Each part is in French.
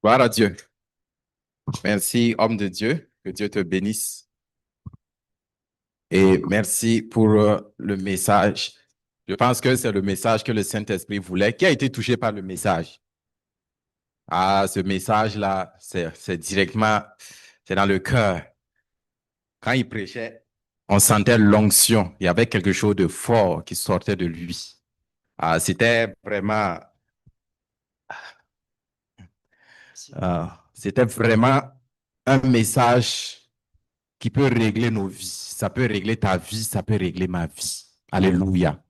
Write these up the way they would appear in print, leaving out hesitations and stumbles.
Gloire à Dieu. Merci, homme de Dieu. Que Dieu te bénisse. Et merci pour le message. Je pense que c'est le message que le Saint-Esprit voulait. Qui a été touché par le message? Ah, ce message-là, c'est directement, c'est dans le cœur. Quand il prêchait, on sentait l'onction. Il y avait quelque chose de fort qui sortait de lui. Ah, c'était vraiment un message qui peut régler nos vies. Ça peut régler ta vie, ça peut régler ma vie. Alléluia.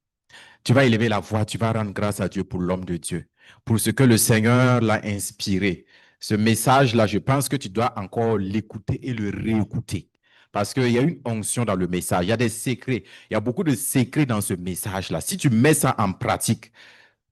Tu vas élever la voix, tu vas rendre grâce à Dieu pour l'homme de Dieu, pour ce que le Seigneur l'a inspiré. Ce message-là, je pense que tu dois encore l'écouter et le réécouter. Parce qu'il y a une onction dans le message, il y a des secrets, il y a beaucoup de secrets dans ce message-là. Si tu mets ça en pratique,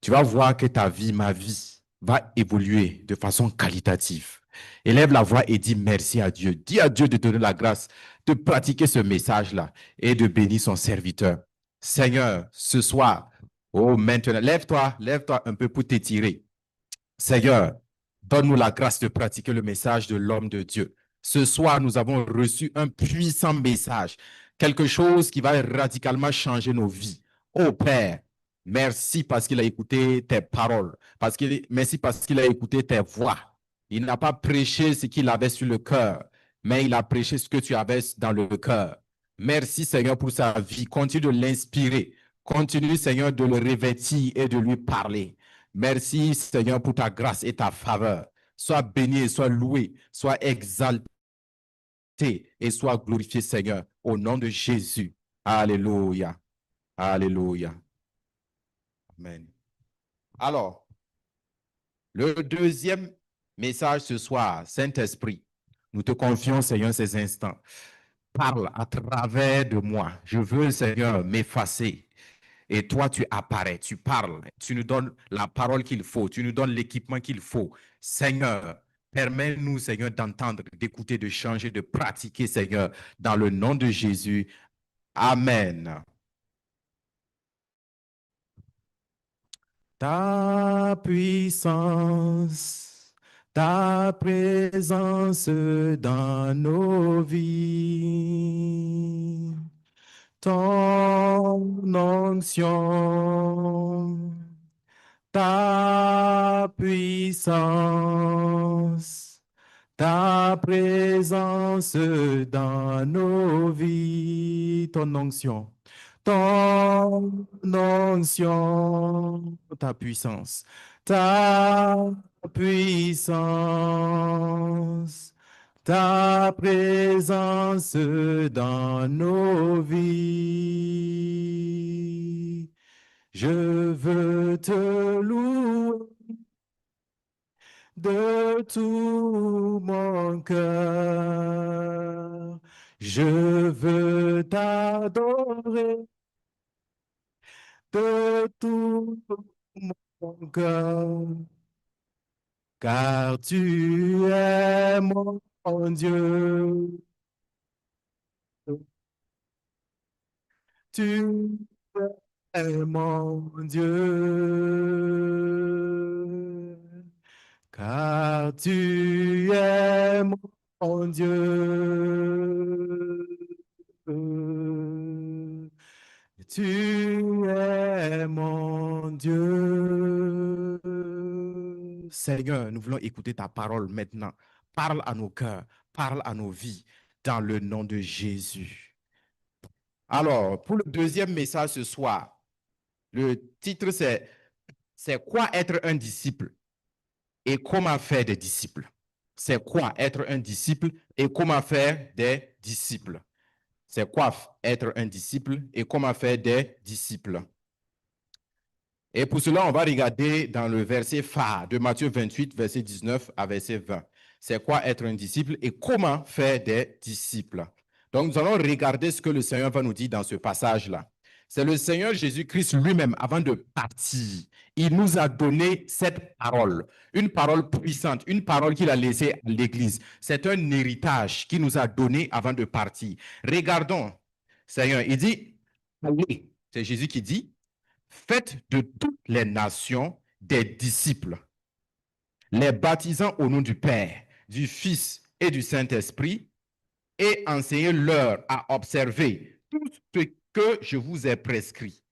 tu vas voir que ta vie, ma vie, va évoluer de façon qualitative. Élève la voix et dis merci à Dieu. Dis à Dieu de te donner la grâce de pratiquer ce message-là et de bénir son serviteur. Seigneur, ce soir, oh maintenant, lève-toi un peu pour t'étirer. Seigneur, donne-nous la grâce de pratiquer le message de l'homme de Dieu. Ce soir, nous avons reçu un puissant message, quelque chose qui va radicalement changer nos vies. Oh Père, merci parce qu'il a écouté tes paroles, merci parce qu'il a écouté tes voix. Il n'a pas prêché ce qu'il avait sur le cœur, mais il a prêché ce que tu avais dans le cœur. Merci Seigneur pour sa vie. Continue de l'inspirer. Continue Seigneur de le revêtir et de lui parler. Merci, Seigneur, pour ta grâce et ta faveur. Sois béni, sois loué, sois exalté et sois glorifié, Seigneur, au nom de Jésus. Alléluia. Alléluia. Amen. Alors, le deuxième message ce soir, Saint-Esprit, nous te confions, Seigneur, ces instants. Parle à travers de moi. Je veux, Seigneur, m'effacer. Et toi, tu apparais, tu parles, tu nous donnes la parole qu'il faut, tu nous donnes l'équipement qu'il faut. Seigneur, permets-nous, Seigneur, d'entendre, d'écouter, de changer, de pratiquer, Seigneur, dans le nom de Jésus. Amen. Ta puissance, ta présence dans nos vies, ton onction, ta puissance, ta présence dans nos vies, ton onction, ta puissance, ta présence dans nos vies. Je veux te louer de tout mon cœur. Je veux t'adorer de tout mon cœur, car tu es mon Dieu. Tu es mon Dieu. Car tu es mon Dieu. Tu es mon Dieu. Seigneur, nous voulons écouter ta parole maintenant. Parle à nos cœurs, parle à nos vies, dans le nom de Jésus. Alors, pour le deuxième message ce soir, le titre c'est quoi être un disciple et comment faire des disciples. C'est quoi être un disciple et comment faire des disciples. C'est quoi être un disciple et comment faire des disciples. Et pour cela, on va regarder dans le verset phare de Matthieu 28, verset 19 à verset 20. C'est quoi être un disciple et comment faire des disciples. Donc, nous allons regarder ce que le Seigneur va nous dire dans ce passage-là. C'est le Seigneur Jésus-Christ lui-même, avant de partir, il nous a donné cette parole, une parole puissante, une parole qu'il a laissée à l'Église. C'est un héritage qu'il nous a donné avant de partir. Regardons, Seigneur, il dit, allez, c'est Jésus qui dit, faites de toutes les nations des disciples. les baptisant au nom du Père, du Fils et du Saint-Esprit, et enseignez-leur à observer tout ce que je vous ai prescrit.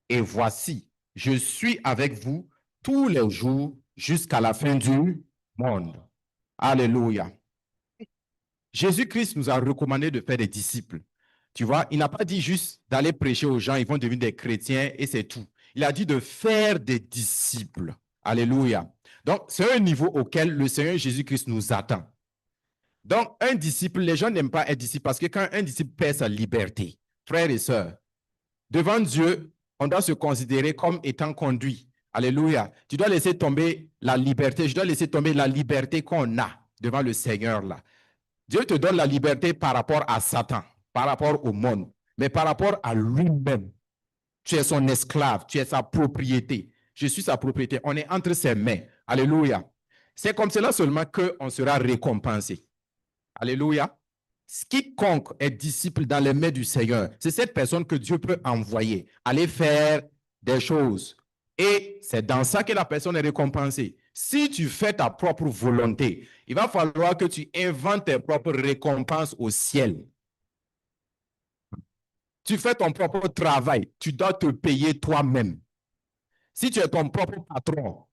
Et voici, je suis avec vous tous les jours jusqu'à la fin du monde. Alléluia. Jésus-Christ nous a recommandé de faire des disciples. Tu vois, il n'a pas dit juste d'aller prêcher aux gens, ils vont devenir des chrétiens et c'est tout. Il a dit de faire des disciples. Alléluia. Donc, c'est un niveau auquel le Seigneur Jésus-Christ nous attend. Donc, un disciple, les gens n'aiment pas être disciple parce que quand un disciple perd sa liberté, frères et sœurs, devant Dieu, on doit se considérer comme étant conduit. Alléluia. Tu dois laisser tomber la liberté. Je dois laisser tomber la liberté qu'on a devant le Seigneur là. Dieu te donne la liberté par rapport à Satan, par rapport au monde, mais par rapport à lui-même. Tu es son esclave, tu es sa propriété. Je suis sa propriété. On est entre ses mains. Alléluia. C'est comme cela seulement qu'on sera récompensé. Alléluia. Quiconque est disciple dans les mains du Seigneur, c'est cette personne que Dieu peut envoyer, aller faire des choses. Et c'est dans ça que la personne est récompensée. Si tu fais ta propre volonté, il va falloir que tu inventes tes propres récompenses au ciel. Tu fais ton propre travail, tu dois te payer toi-même. Si tu es ton propre patron,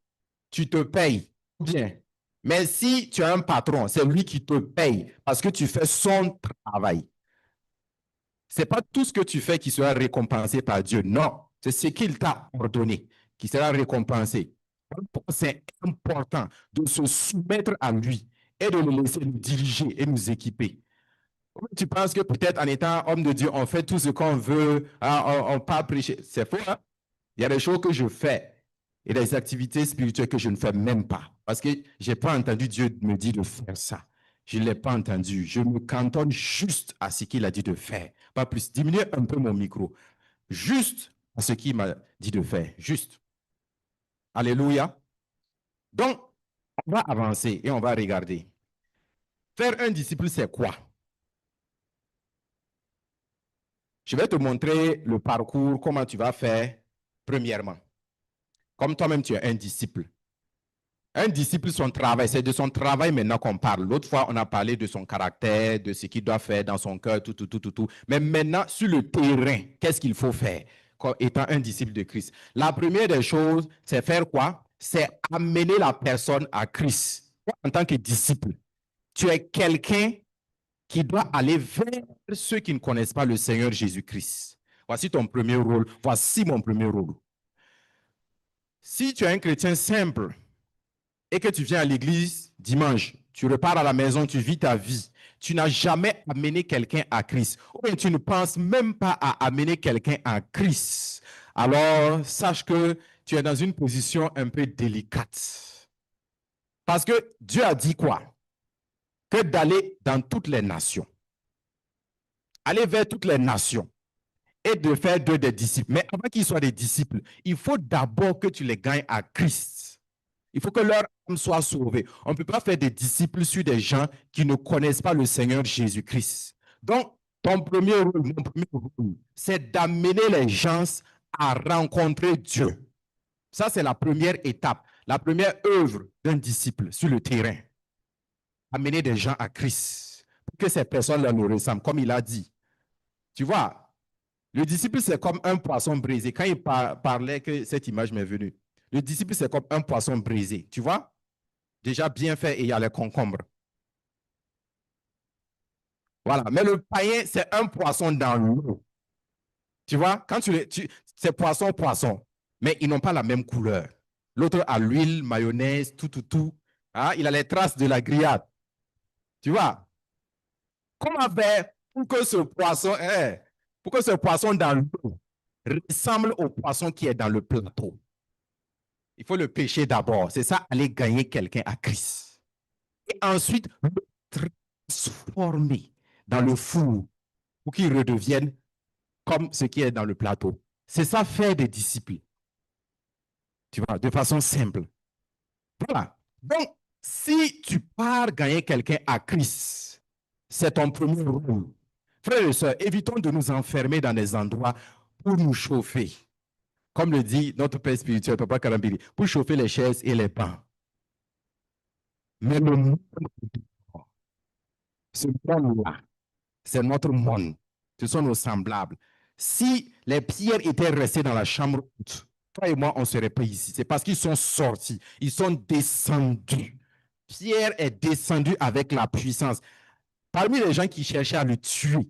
tu te payes bien. Mais si tu as un patron, c'est lui qui te paye parce que tu fais son travail. Ce n'est pas tout ce que tu fais qui sera récompensé par Dieu. Non, c'est ce qu'il t'a ordonné qui sera récompensé. C'est important de se soumettre à lui et de le laisser nous diriger et nous équiper. Tu penses que peut-être en étant homme de Dieu, on fait tout ce qu'on veut, hein, on pas prêcher. C'est faux, hein? Il y a des choses que je fais et des activités spirituelles que je ne fais même pas. Parce que je n'ai pas entendu Dieu me dire de faire ça. Je ne l'ai pas entendu. Je me cantonne juste à ce qu'il a dit de faire. Pas plus. Diminuer un peu mon micro. Juste à ce qu'il m'a dit de faire. Juste. Alléluia. Donc, on va avancer et on va regarder. Faire un disciple, c'est quoi? Je vais te montrer le parcours, comment tu vas faire, premièrement. Comme toi-même, tu es un disciple. Un disciple, son travail, c'est de son travail maintenant qu'on parle. L'autre fois, on a parlé de son caractère, de ce qu'il doit faire dans son cœur, tout. Mais maintenant, sur le terrain, qu'est-ce qu'il faut faire étant un disciple de Christ? La première des choses, c'est faire quoi? C'est amener la personne à Christ. Toi, en tant que disciple, tu es quelqu'un qui doit aller vers ceux qui ne connaissent pas le Seigneur Jésus-Christ. Voici ton premier rôle. Voici mon premier rôle. Si tu es un chrétien simple et que tu viens à l'église dimanche, tu repars à la maison, tu vis ta vie, tu n'as jamais amené quelqu'un à Christ, ou bien tu ne penses même pas à amener quelqu'un à Christ, alors sache que tu es dans une position un peu délicate. Parce que Dieu a dit quoi? Que d'aller dans toutes les nations. Aller vers toutes les nations et de faire d'eux des disciples. Mais avant qu'ils soient des disciples, il faut d'abord que tu les gagnes à Christ. Il faut que leur âme soit sauvée. On ne peut pas faire des disciples sur des gens qui ne connaissent pas le Seigneur Jésus-Christ. Donc, ton premier rôle, mon premier rôle, c'est d'amener les gens à rencontrer Dieu. Ça, c'est la première étape, la première œuvre d'un disciple sur le terrain. Amener des gens à Christ pour que ces personnes-là nous ressemblent, comme il a dit. Tu vois, le disciple, c'est comme un poisson brisé. Quand il parlait, que cette image m'est venue. Le disciple, c'est comme un poisson brisé. Tu vois? Déjà bien fait et il y a les concombres. Voilà. Mais le païen, c'est un poisson dans l'eau. Tu vois? Quand c'est poisson. Mais ils n'ont pas la même couleur. L'autre a l'huile, mayonnaise, tout. Ah, il a les traces de la grillade. Tu vois? Comment faire pour que ce poisson dans l'eau ressemble au poisson qui est dans le plateau? Il faut le pêcher d'abord. C'est ça, aller gagner quelqu'un à Christ. Et ensuite, le transformer dans le four pour qu'il redevienne comme ce qui est dans le plateau. C'est ça, faire des disciples. Tu vois, de façon simple. Voilà. Donc, si tu pars gagner quelqu'un à Christ, c'est ton premier rôle. Frères et sœurs, évitons de nous enfermer dans des endroits pour nous chauffer. Comme le dit notre père spirituel, Papa Karambiri, pour chauffer les chaises et les bancs. Mais le monde, ce monde-là, c'est notre monde. Ce sont nos semblables. Si les pierres étaient restées dans la chambre haute, toi et moi, on ne serait pas ici. C'est parce qu'ils sont sortis. Ils sont descendus. Pierre est descendu avec la puissance. Parmi les gens qui cherchaient à le tuer,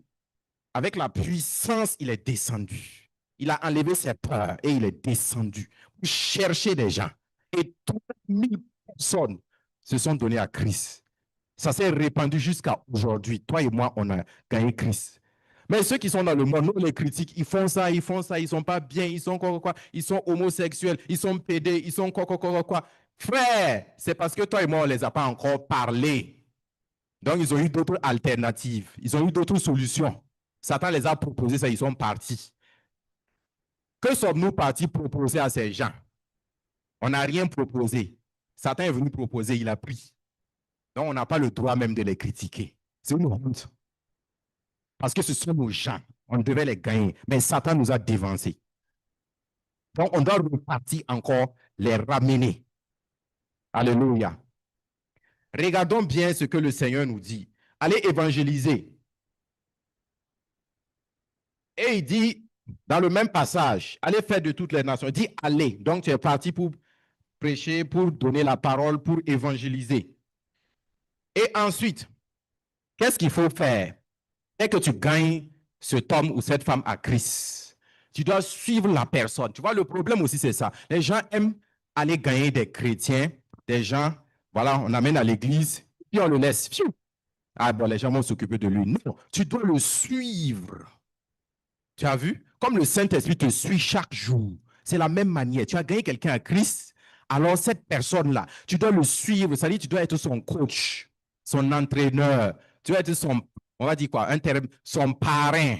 avec la puissance, il est descendu. Il a enlevé ses peurs et il est descendu pour chercher des gens. Et 3000 personnes se sont données à Christ. Ça s'est répandu jusqu'à aujourd'hui. Toi et moi, on a gagné Christ. Mais ceux qui sont dans le monde, nous les critiques, ils font ça, ils ne sont pas bien, ils sont quoi, ils sont homosexuels, ils sont pédés, ils sont quoi. Frère, c'est parce que toi et moi, on ne les a pas encore parlé. Donc, ils ont eu d'autres alternatives, ils ont eu d'autres solutions. Satan les a proposé ça, ils sont partis. Que sommes-nous partis proposer à ces gens? On n'a rien proposé. Satan est venu proposer, il a pris. Donc, on n'a pas le droit même de les critiquer. C'est une honte. Parce que ce sont nos gens. On devait les gagner. Mais Satan nous a dévancés. Donc, on doit repartir encore, les ramener. Alléluia. Regardons bien ce que le Seigneur nous dit. Allez évangéliser. Et il dit, dans le même passage, allez faire de toutes les nations. Il dit, allez. Donc, tu es parti pour prêcher, pour donner la parole, pour évangéliser. Et ensuite, qu'est-ce qu'il faut faire? Dès que tu gagnes cet homme ou cette femme à Christ, tu dois suivre la personne. Tu vois, le problème aussi, c'est ça. Les gens aiment aller gagner des chrétiens, des gens, voilà, on amène à l'église, puis on le laisse. Ah bon, les gens vont s'occuper de lui. Non, tu dois le suivre. Tu as vu? Comme le Saint-Esprit te suit chaque jour. C'est la même manière. Tu as gagné quelqu'un à Christ, alors cette personne-là, tu dois le suivre. C'est-à-dire, tu dois être son coach, son entraîneur. Tu dois être son, on va dire quoi, un terme, son parrain.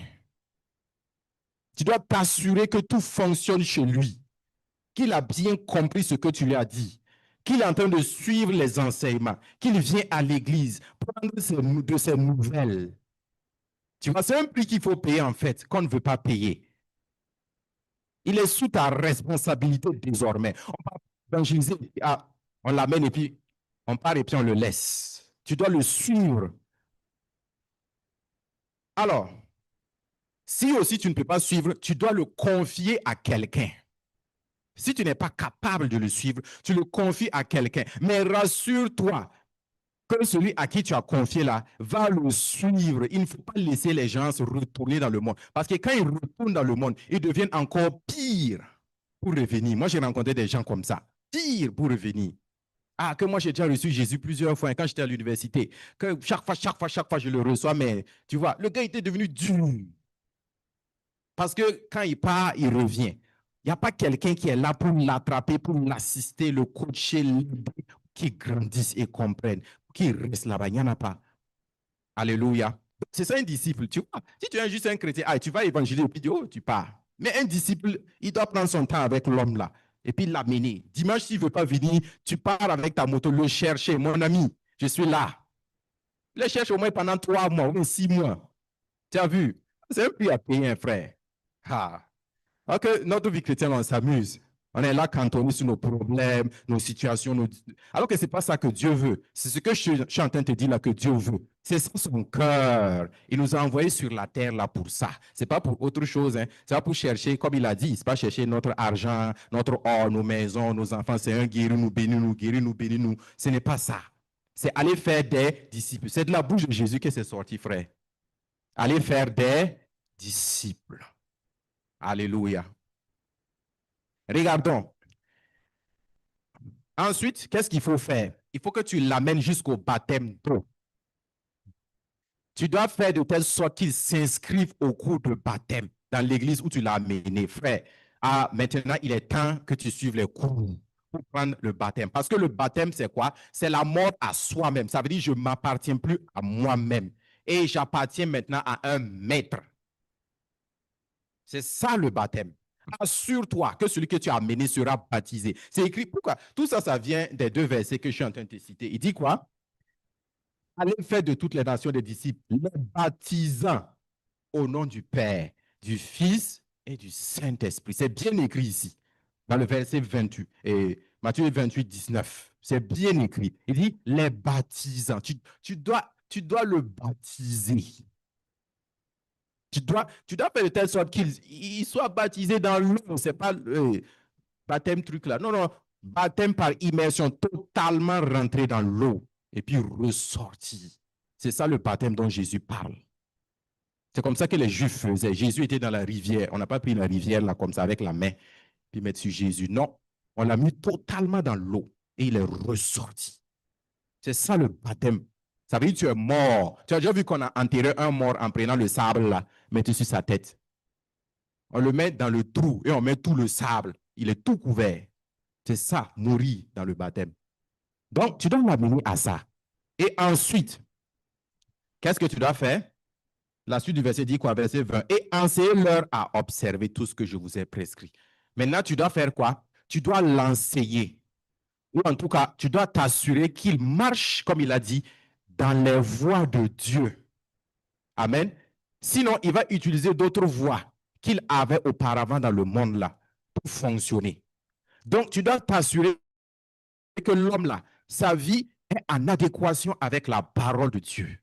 Tu dois t'assurer que tout fonctionne chez lui, qu'il a bien compris ce que tu lui as dit, qu'il est en train de suivre les enseignements, qu'il vient à l'église, prendre de ses nouvelles. Tu vois, c'est un prix qu'il faut payer en fait, qu'on ne veut pas payer. Il est sous ta responsabilité désormais. On va évangéliser, on l'amène et puis on part et puis on le laisse. Tu dois le suivre. Alors, si aussi tu ne peux pas suivre, tu dois le confier à quelqu'un. Si tu n'es pas capable de le suivre, tu le confies à quelqu'un. Mais rassure-toi que celui à qui tu as confié là va le suivre. Il ne faut pas laisser les gens se retourner dans le monde. Parce que quand ils retournent dans le monde, ils deviennent encore pires pour revenir. Moi, j'ai rencontré des gens comme ça. Pire pour revenir. Ah, que moi, j'ai déjà reçu Jésus plusieurs fois quand j'étais à l'université. Que chaque fois, je le reçois. Mais tu vois, le gars était devenu dur. Parce que quand il part, il revient. Il n'y a pas quelqu'un qui est là pour l'attraper, pour l'assister, le coacher, qui grandisse et comprenne, qui reste là-bas. Il n'y en a pas. Alléluia. C'est ça un disciple. Tu vois, si tu es juste un chrétien, tu vas évangéliser et puis tu pars. Mais un disciple, il doit prendre son temps avec l'homme là et puis l'amener. Dimanche, s'il ne veut pas venir, tu pars avec ta moto, le chercher. Mon ami, je suis là. Le cherche au moins pendant 3 mois ou même 6 mois. Tu as vu? C'est un prix à payer, un frère. Ah. Alors que notre vie chrétienne, on s'amuse. On est là cantonné sur nos problèmes, nos situations. Alors que ce n'est pas ça que Dieu veut. C'est ce que je suis en train de te dire là que Dieu veut. C'est ça son cœur. Il nous a envoyés sur la terre là pour ça. Ce n'est pas pour autre chose. Hein. C'est pas pour chercher, comme il a dit, ce n'est pas chercher notre argent, notre or, nos maisons, nos enfants. C'est un guérir nous, bénir nous, guérir nous, bénir nous. Ce n'est pas ça. C'est aller faire des disciples. C'est de la bouche de Jésus que c'est sorti, frère. Aller faire des disciples. Alléluia. Regardons. Ensuite, qu'est-ce qu'il faut faire? Il faut que tu l'amènes jusqu'au baptême d'eau. Tu dois faire de telle sorte qu'il s'inscrive au cours de baptême dans l'église où tu l'as amené, frère. Ah, maintenant, il est temps que tu suives les cours pour prendre le baptême. Parce que le baptême, c'est quoi? C'est la mort à soi-même. Ça veut dire que je ne m'appartiens plus à moi-même. Et j'appartiens maintenant à un maître. C'est ça le baptême. Assure-toi que celui que tu as amené sera baptisé. C'est écrit, pourquoi? Tout ça, ça vient des 2 versets que je suis en train de te citer. Il dit quoi? Allez faire de toutes les nations des disciples, les baptisant au nom du Père, du Fils et du Saint-Esprit. C'est bien écrit ici, dans le verset 28 et Matthieu 28, 19. C'est bien écrit. Il dit les baptisants. Tu dois le baptiser. Tu dois faire de telle sorte qu'il soit baptisé dans l'eau. Ce n'est pas le baptême truc là. Non, non. Baptême par immersion, totalement rentré dans l'eau et puis ressorti. C'est ça le baptême dont Jésus parle. C'est comme ça que les Juifs faisaient. Jésus était dans la rivière. On n'a pas pris la rivière là comme ça avec la main puis mettre sur Jésus. Non, on l'a mis totalement dans l'eau et il est ressorti. C'est ça le baptême. Ça veut dire que tu es mort. Tu as déjà vu qu'on a enterré un mort en prenant le sable là, mettre sur sa tête. On le met dans le trou et on met tout le sable. Il est tout couvert. C'est ça, mourir dans le baptême. Donc, tu dois l'amener à ça. Et ensuite, qu'est-ce que tu dois faire? La suite du verset dit quoi? Verset 20. Et enseignez-leur à observer tout ce que je vous ai prescrit. Maintenant, tu dois faire quoi? Tu dois l'enseigner. Ou en tout cas, tu dois t'assurer qu'il marche, comme il a dit, dans les voies de Dieu. Amen. Sinon, il va utiliser d'autres voies qu'il avait auparavant dans le monde là pour fonctionner. Donc, tu dois t'assurer que l'homme là, sa vie est en adéquation avec la parole de Dieu.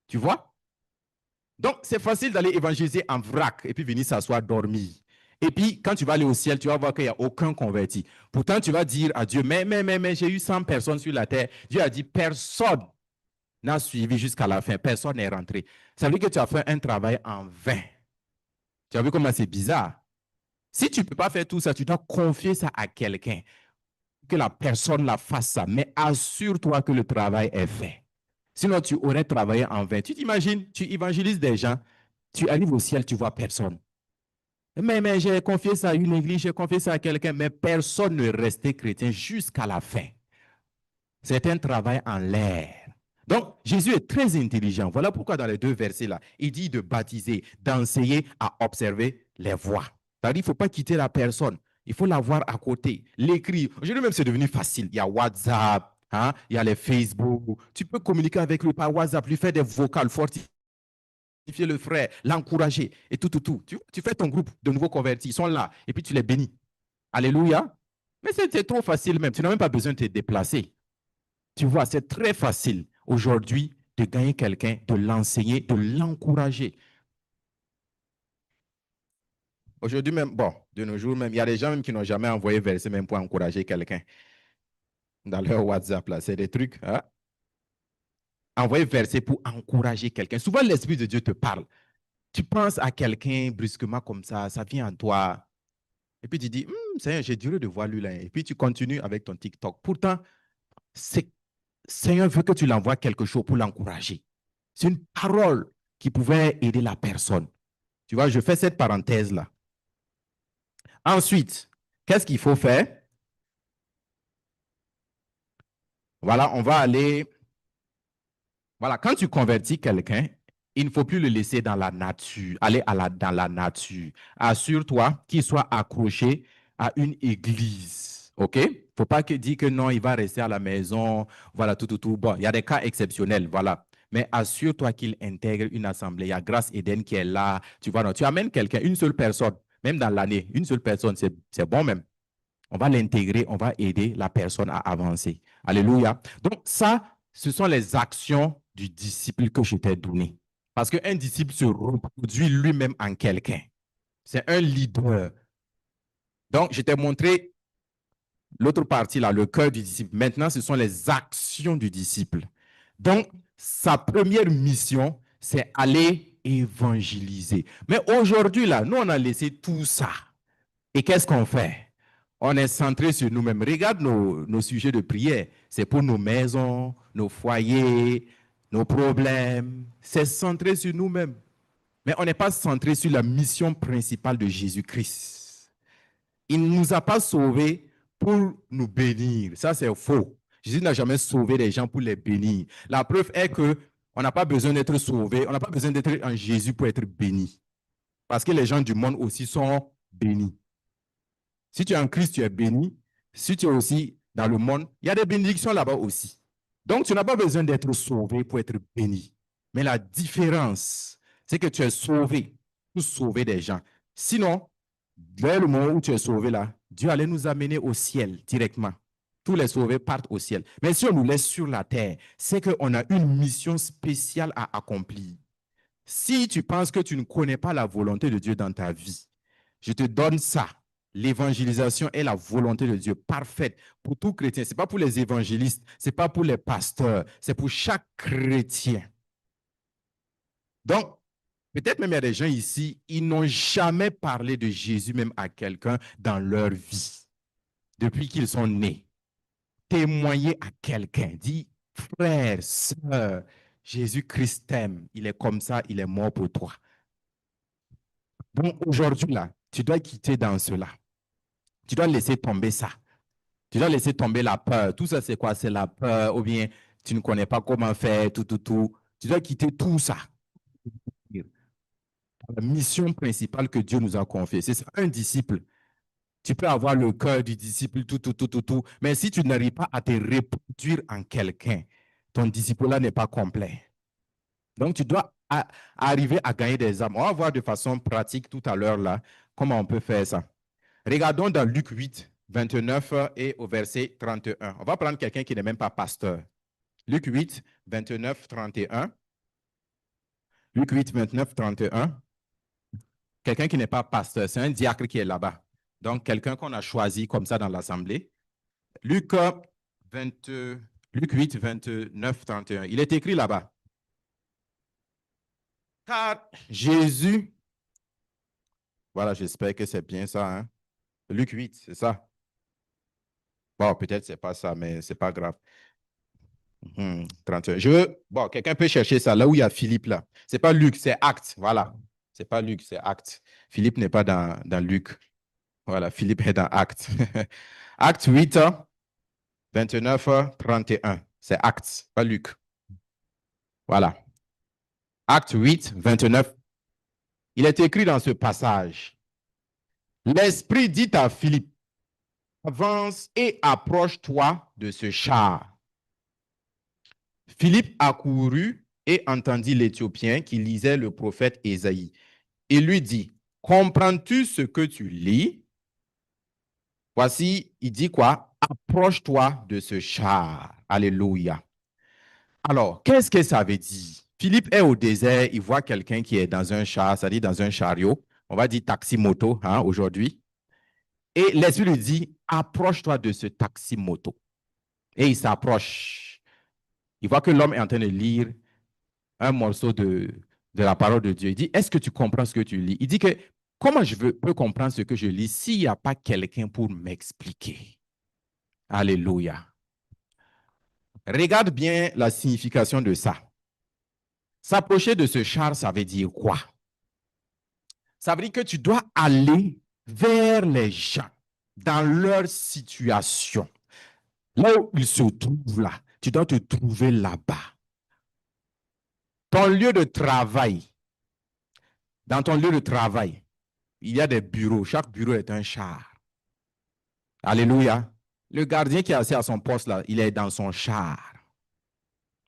Tu vois? Donc, c'est facile d'aller évangéliser en vrac et puis venir s'asseoir dormir. Et puis, quand tu vas aller au ciel, tu vas voir qu'il n'y a aucun converti. Pourtant, tu vas dire à Dieu, mais j'ai eu 100 personnes sur la terre. Dieu a dit, personne n'a suivi jusqu'à la fin. Personne n'est rentré. Ça veut dire que tu as fait un travail en vain. Tu as vu comment c'est bizarre? Si tu ne peux pas faire tout ça, tu dois confier ça à quelqu'un. Que la personne la fasse ça. Mais assure-toi que le travail est fait. Sinon, tu aurais travaillé en vain. Tu t'imagines, tu évangélises des gens, tu arrives au ciel, tu ne vois personne. Mais j'ai confié ça à une église, j'ai confié ça à quelqu'un, mais personne ne restait chrétien jusqu'à la fin. C'est un travail en l'air. Donc, Jésus est très intelligent. Voilà pourquoi dans les deux versets-là, il dit de baptiser, d'enseigner à observer les voies. C'est-à-dire qu'il ne faut pas quitter la personne. Il faut l'avoir à côté. L'écrit, aujourd'hui même, c'est devenu facile. Il y a WhatsApp, hein, il y a les Facebook. Tu peux communiquer avec lui par WhatsApp, lui faire des vocales fortifier le frère, l'encourager et tout. Tu fais ton groupe de nouveaux convertis, ils sont là, et puis tu les bénis. Alléluia. Mais c'est trop facile même. Tu n'as même pas besoin de te déplacer. Tu vois, c'est très facile aujourd'hui de gagner quelqu'un, de l'enseigner, de l'encourager. Aujourd'hui même, bon, de nos jours même, il y a des gens même qui n'ont jamais envoyé verset même pour encourager quelqu'un dans leur WhatsApp. Là, c'est des trucs. Hein? Envoyer verset pour encourager quelqu'un. Souvent, l'Esprit de Dieu te parle. Tu penses à quelqu'un brusquement comme ça vient en toi. Et puis tu dis, Seigneur, j'ai duré de voir lui là. Et puis tu continues avec ton TikTok. Pourtant, Seigneur veut que tu l'envoies quelque chose pour l'encourager. C'est une parole qui pouvait aider la personne. Tu vois, je fais cette parenthèse-là. Ensuite, qu'est-ce qu'il faut faire? Voilà, on va aller. Voilà, quand tu convertis quelqu'un, il ne faut plus le laisser dans la nature, aller dans la nature. Assure-toi qu'il soit accroché à une église. OK? Il ne faut pas dire que non, il va rester à la maison. Voilà, tout. Bon, il y a des cas exceptionnels, voilà. Mais assure-toi qu'il intègre une assemblée. Il y a Grâce Éden qui est là. Tu vois, non, tu amènes quelqu'un, une seule personne, même dans l'année, une seule personne, c'est bon même. On va l'intégrer, on va aider la personne à avancer. Alléluia. Donc ça, ce sont les actions du disciple que je t'ai donné. Parce qu'un disciple se reproduit lui-même en quelqu'un. C'est un leader. Donc, je t'ai montré l'autre partie, là, le cœur du disciple. Maintenant, ce sont les actions du disciple. Donc, sa première mission, c'est aller évangéliser. Mais aujourd'hui, là, nous, on a laissé tout ça. Et qu'est-ce qu'on fait? On est centré sur nous-mêmes. Regarde nos sujets de prière. C'est pour nos maisons, nos foyers, nos problèmes. C'est centré sur nous-mêmes. Mais on n'est pas centré sur la mission principale de Jésus-Christ. Il ne nous a pas sauvés pour nous bénir. Ça, c'est faux. Jésus n'a jamais sauvé les gens pour les bénir. La preuve est que on n'a pas besoin d'être sauvé. On n'a pas besoin d'être en Jésus pour être béni. Parce que les gens du monde aussi sont bénis. Si tu es en Christ, tu es béni. Si tu es aussi dans le monde, il y a des bénédictions là-bas aussi. Donc, tu n'as pas besoin d'être sauvé pour être béni. Mais la différence, c'est que tu es sauvé pour sauver des gens. Sinon, dès le moment où tu es sauvé là, Dieu allait nous amener au ciel directement. Tous les sauvés partent au ciel. Mais si on nous laisse sur la terre, c'est qu'on a une mission spéciale à accomplir. Si tu penses que tu ne connais pas la volonté de Dieu dans ta vie, je te donne ça. L'évangélisation est la volonté de Dieu parfaite pour tout chrétien. Ce n'est pas pour les évangélistes, ce n'est pas pour les pasteurs, c'est pour chaque chrétien. Donc, peut-être même il y a des gens ici, ils n'ont jamais parlé de Jésus même à quelqu'un dans leur vie, depuis qu'ils sont nés. Témoigner à quelqu'un, dit, frère, sœur, Jésus-Christ t'aime, il est comme ça, il est mort pour toi. Donc aujourd'hui, là, tu dois quitter dans cela. Tu dois laisser tomber ça. Tu dois laisser tomber la peur. Tout ça, c'est quoi? C'est la peur, ou bien tu ne connais pas comment faire, tout. Tu dois quitter tout ça. La mission principale que Dieu nous a confiée, c'est ça, un disciple. Tu peux avoir le cœur du disciple, tout. Mais si tu n'arrives pas à te reproduire en quelqu'un, ton disciple-là n'est pas complet. Donc, tu dois arriver à gagner des âmes. On va voir de façon pratique tout à l'heure là comment on peut faire ça. Regardons dans Luc 8, 29 et au verset 31. On va prendre quelqu'un qui n'est même pas pasteur. Luc 8, 29, 31. Luc 8, 29, 31. Quelqu'un qui n'est pas pasteur, c'est un diacre qui est là-bas. Donc, quelqu'un qu'on a choisi comme ça dans l'assemblée. Luc 8, 29, 31. Il est écrit là-bas. Car Jésus, voilà, j'espère que c'est bien ça. Hein? Luc 8, c'est ça. Bon, peut-être c'est pas ça, mais c'est pas grave. 31. Bon, quelqu'un peut chercher ça là où il y a Philippe là. C'est pas Luc, c'est Acte. Voilà. C'est pas Luc, c'est Acte. Philippe n'est pas dans Luc. Voilà, Philippe est dans Acte. Acte 8, 29, 31. C'est Acte, pas Luc. Voilà. Acte 8, 29. Il est écrit dans ce passage. L'Esprit dit à Philippe, avance et approche-toi de ce char. Philippe accourut et entendit l'Éthiopien qui lisait le prophète Ésaïe. Il lui dit, comprends-tu ce que tu lis? Voici, il dit quoi? Approche-toi de ce char. Alléluia. Alors, qu'est-ce que ça veut dire? Philippe est au désert, il voit quelqu'un qui est dans un char, c'est-à-dire dans un chariot. On va dire taxi-moto hein, aujourd'hui. Et l'Esprit lui dit, approche-toi de ce taxi-moto. Et il s'approche. Il voit que l'homme est en train de lire un morceau de la parole de Dieu. Il dit, est-ce que tu comprends ce que tu lis? Il dit que, comment je peux comprendre ce que je lis s'il n'y a pas quelqu'un pour m'expliquer? Alléluia. Regarde bien la signification de ça. S'approcher de ce char, ça veut dire quoi? Ça veut dire que tu dois aller vers les gens, dans leur situation. Là où ils se trouvent là, tu dois te trouver là-bas. Ton lieu de travail, dans ton lieu de travail, il y a des bureaux. Chaque bureau est un char. Alléluia. Le gardien qui est assis à son poste là, il est dans son char.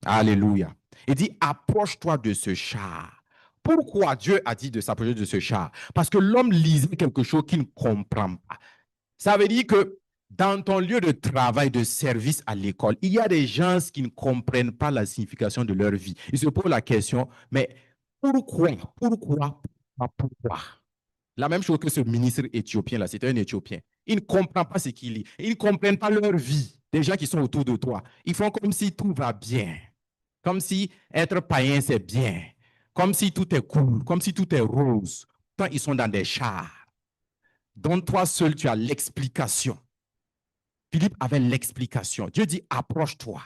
Alléluia. Il dit, approche-toi de ce char. Pourquoi Dieu a dit de s'approcher de ce char? Parce que l'homme lisait quelque chose qu'il ne comprend pas. Ça veut dire que dans ton lieu de travail, de service à l'école, il y a des gens qui ne comprennent pas la signification de leur vie. Ils se posent la question, mais pourquoi? La même chose que ce ministre éthiopien-là, c'était un Éthiopien. Il ne comprend pas ce qu'il lit. Ils ne comprennent pas leur vie, des gens qui sont autour de toi. Ils font comme si tout va bien. Comme si être païen, c'est bien. Comme si tout est cool, comme si tout est rose. Quand ils sont dans des chars. Donc toi seul, tu as l'explication. Philippe avait l'explication. Dieu dit, approche-toi.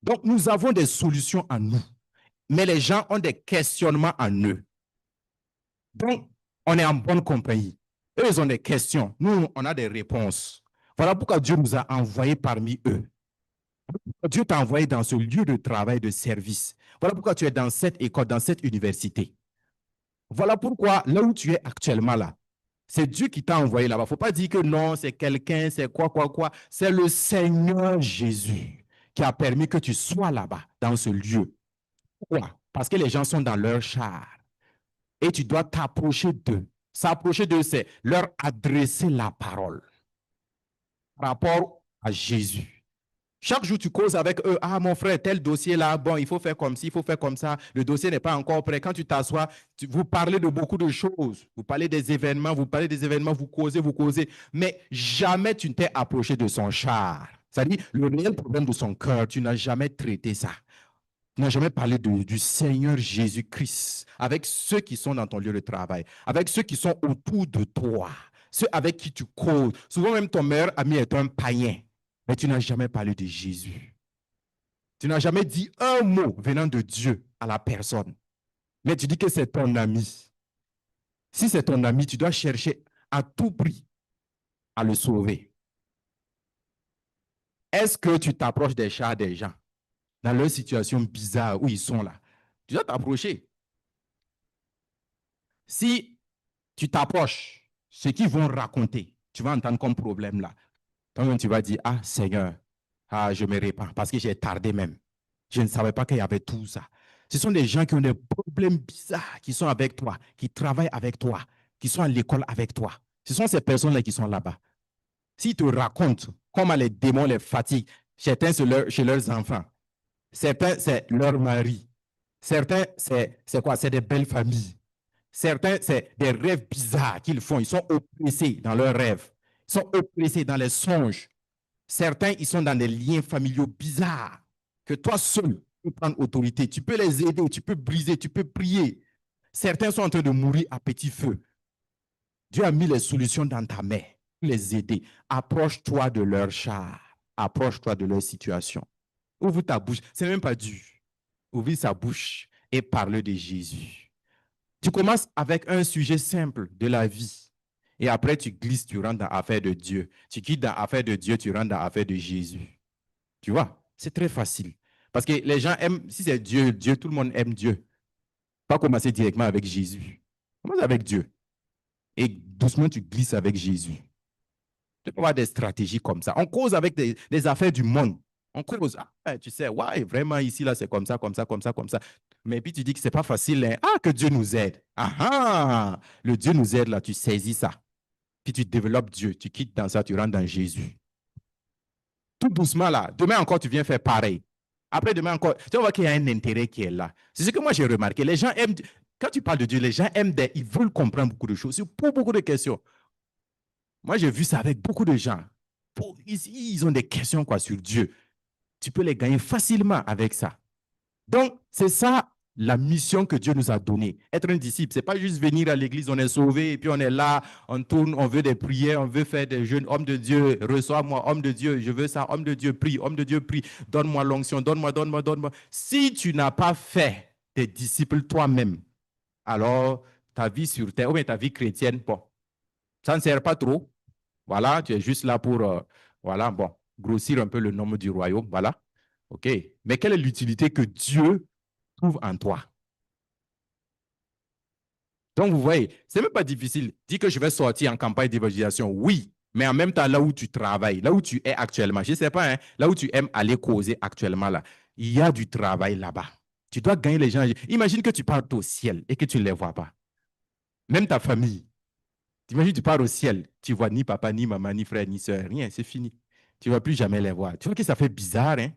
Donc nous avons des solutions en nous. Mais les gens ont des questionnements en eux. Donc, on est en bonne compagnie. Eux, ils ont des questions. Nous, on a des réponses. Voilà pourquoi Dieu nous a envoyés parmi eux. Dieu t'a envoyé dans ce lieu de travail, de service. Voilà pourquoi tu es dans cette école, dans cette université. Voilà pourquoi, là où tu es actuellement là, c'est Dieu qui t'a envoyé là-bas. Il ne faut pas dire que non, c'est quelqu'un, c'est quoi. C'est le Seigneur Jésus qui a permis que tu sois là-bas, dans ce lieu. Pourquoi? Parce que les gens sont dans leur char. Et tu dois t'approcher d'eux. S'approcher d'eux, c'est leur adresser la parole. Par rapport à Jésus. Chaque jour, tu causes avec eux. Ah, mon frère, tel dossier là, bon, il faut faire comme ci, il faut faire comme ça. Le dossier n'est pas encore prêt. Quand tu t'assois, vous parlez de beaucoup de choses. Vous parlez des événements, vous causez, vous causez. Mais jamais tu ne t'es approché de son char. C'est-à-dire, le réel problème de son cœur, tu n'as jamais traité ça. Tu n'as jamais parlé du Seigneur Jésus-Christ avec ceux qui sont dans ton lieu de travail, avec ceux qui sont autour de toi, ceux avec qui tu causes. Souvent même ton meilleur ami est un païen, mais tu n'as jamais parlé de Jésus. Tu n'as jamais dit un mot venant de Dieu à la personne, mais tu dis que c'est ton ami. Si c'est ton ami, tu dois chercher à tout prix à le sauver. Est-ce que tu t'approches des chats des gens dans leur situation bizarre où ils sont là? Tu dois t'approcher. Si tu t'approches, ce qu'ils vont raconter, tu vas entendre comme problème là. Toi-même, tu vas dire, ah Seigneur, ah, je me répands parce que j'ai tardé même. Je ne savais pas qu'il y avait tout ça. Ce sont des gens qui ont des problèmes bizarres, qui sont avec toi, qui travaillent avec toi, qui sont à l'école avec toi. Ce sont ces personnes-là qui sont là-bas. S'ils te racontent comment les démons les fatiguent, certains chez leurs enfants, certains c'est leur mari, certains c'est quoi? C'est des belles familles. Certains, c'est des rêves bizarres qu'ils font. Ils sont oppressés dans leurs rêves. Ils sont oppressés dans les songes. Certains, ils sont dans des liens familiaux bizarres que toi seul tu peux prendre autorité. Tu peux les aider, tu peux briser, tu peux prier. Certains sont en train de mourir à petit feu. Dieu a mis les solutions dans ta main. Les aider. Approche-toi de leur char. Approche-toi de leur situation. Ouvre ta bouche. C'est même pas dur. Ouvre sa bouche et parle de Jésus. Tu commences avec un sujet simple de la vie. Et après, tu glisses, tu rentres dans l'affaire de Dieu. Tu quittes dans l'affaire de Dieu, tu rentres dans l'affaire de Jésus. Tu vois, c'est très facile. Parce que les gens aiment, si c'est Dieu, Dieu, tout le monde aime Dieu. Pas commencer directement avec Jésus. Commence avec Dieu. Et doucement, tu glisses avec Jésus. Tu peux avoir des stratégies comme ça. On cause avec des affaires du monde. On cause, ah, tu sais, ouais, vraiment ici, là, c'est comme ça, comme ça, comme ça, comme ça. Mais puis tu dis que c'est pas facile. Hein. Ah, que Dieu nous aide. Ah, ah, le Dieu nous aide, là, tu saisis ça. Puis tu développes Dieu. Tu quittes dans ça, tu rentres dans Jésus. Tout doucement, là. Demain encore, tu viens faire pareil. Après, demain encore, tu vas voir qu'il y a un intérêt qui est là. C'est ce que moi, j'ai remarqué. Les gens aiment, quand tu parles de Dieu, les gens aiment, ils veulent comprendre beaucoup de choses. Pour beaucoup de questions. Moi, j'ai vu ça avec beaucoup de gens. Ils ont des questions quoi, sur Dieu. Tu peux les gagner facilement avec ça. Donc, c'est ça la mission que Dieu nous a donnée. Être un disciple, ce n'est pas juste venir à l'église, on est sauvé, et puis on est là, on tourne, on veut des prières, on veut faire des jeûnes. Homme de Dieu, reçois-moi, homme de Dieu, je veux ça. Homme de Dieu, prie, donne-moi l'onction, donne-moi, donne-moi, donne-moi. Si tu n'as pas fait tes disciples toi-même, alors ta vie sur terre, ou bien ta vie chrétienne, bon, ça ne sert pas trop. Voilà, tu es juste là pour, voilà, bon, grossir un peu le nombre du royaume, voilà. OK. Mais quelle est l'utilité que Dieu trouve en toi? Donc, vous voyez, c'est même pas difficile. Dis que je vais sortir en campagne d'évangélisation, oui, mais en même temps, là où tu travailles, là où tu es actuellement, je ne sais pas, hein, là où tu aimes aller causer actuellement, là, il y a du travail là-bas. Tu dois gagner les gens. Imagine que tu partes au ciel et que tu ne les vois pas. Même ta famille. T'imagines, tu pars au ciel, tu vois ni papa, ni maman, ni frère, ni soeur, rien, c'est fini. Tu ne vas plus jamais les voir. Tu vois que ça fait bizarre, hein?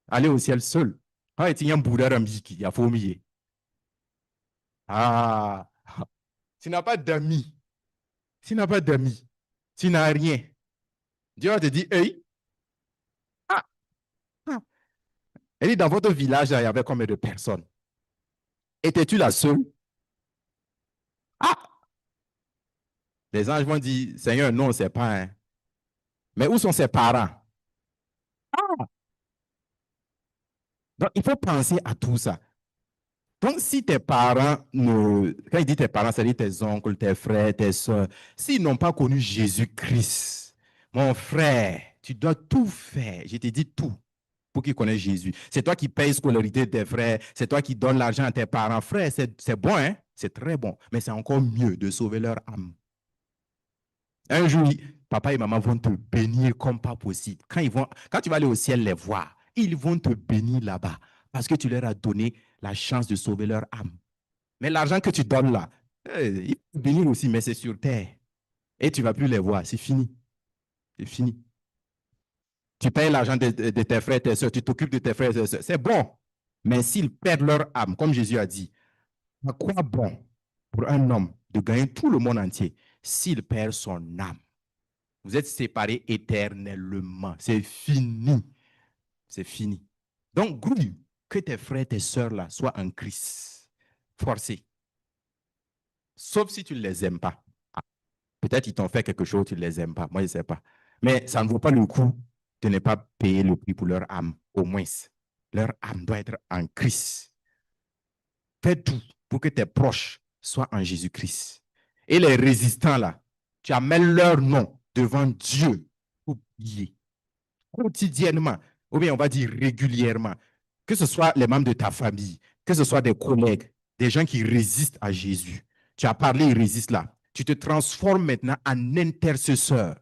Aller au ciel seul. Ah, et tu y a un boudin rambiki, il y a fourmillé. Ah, tu n'as pas d'amis. Tu n'as pas d'amis. Tu n'as rien. Dieu va te dire, hey, ah, ah. Elle dit, dans votre village, il y avait combien de personnes? Étais-tu la seule? Ah, les anges vont dire, Seigneur, non, c'est pas un. Mais où sont ses parents? Ah, donc, il faut penser à tout ça. Donc, si tes parents, quand il dit tes parents, c'est-à-dire tes oncles, tes frères, tes soeurs, s'ils n'ont pas connu Jésus-Christ, mon frère, tu dois tout faire. Je te dis tout pour qu'ils connaissent Jésus. C'est toi qui payes la scolarité de tes frères, c'est toi qui donnes l'argent à tes parents. Frère, c'est bon, hein? C'est très bon, mais c'est encore mieux de sauver leur âme. Un jour, papa et maman vont te bénir comme pas possible. Quand tu vas aller au ciel les voir, ils vont te bénir là-bas parce que tu leur as donné la chance de sauver leur âme. Mais l'argent que tu donnes là, ils vont te bénir aussi, mais c'est sur terre. Et tu ne vas plus les voir. C'est fini. C'est fini. Tu payes l'argent de tes frères et tes soeurs, tu t'occupes de tes frères et tes soeurs. C'est bon. Mais s'ils perdent leur âme, comme Jésus a dit, à quoi bon pour un homme de gagner tout le monde entier s'il perd son âme? Vous êtes séparés éternellement. C'est fini. C'est fini. Donc, grouille que tes frères et tes sœurs là soient en Christ. Forcé. Sauf si tu ne les aimes pas. Ah, peut-être qu'ils t'ont fait quelque chose, tu ne les aimes pas. Moi, je ne sais pas. Mais ça ne vaut pas le coup de ne pas payer le prix pour leur âme, au moins. Leur âme doit être en Christ. Fais tout pour que tes proches soient en Jésus-Christ. Et les résistants là, tu amènes leur nom devant Dieu pour prier quotidiennement, ou bien on va dire régulièrement, que ce soit les membres de ta famille, que ce soit des collègues, des gens qui résistent à Jésus. Tu as parlé, ils résistent là. Tu te transformes maintenant en intercesseur.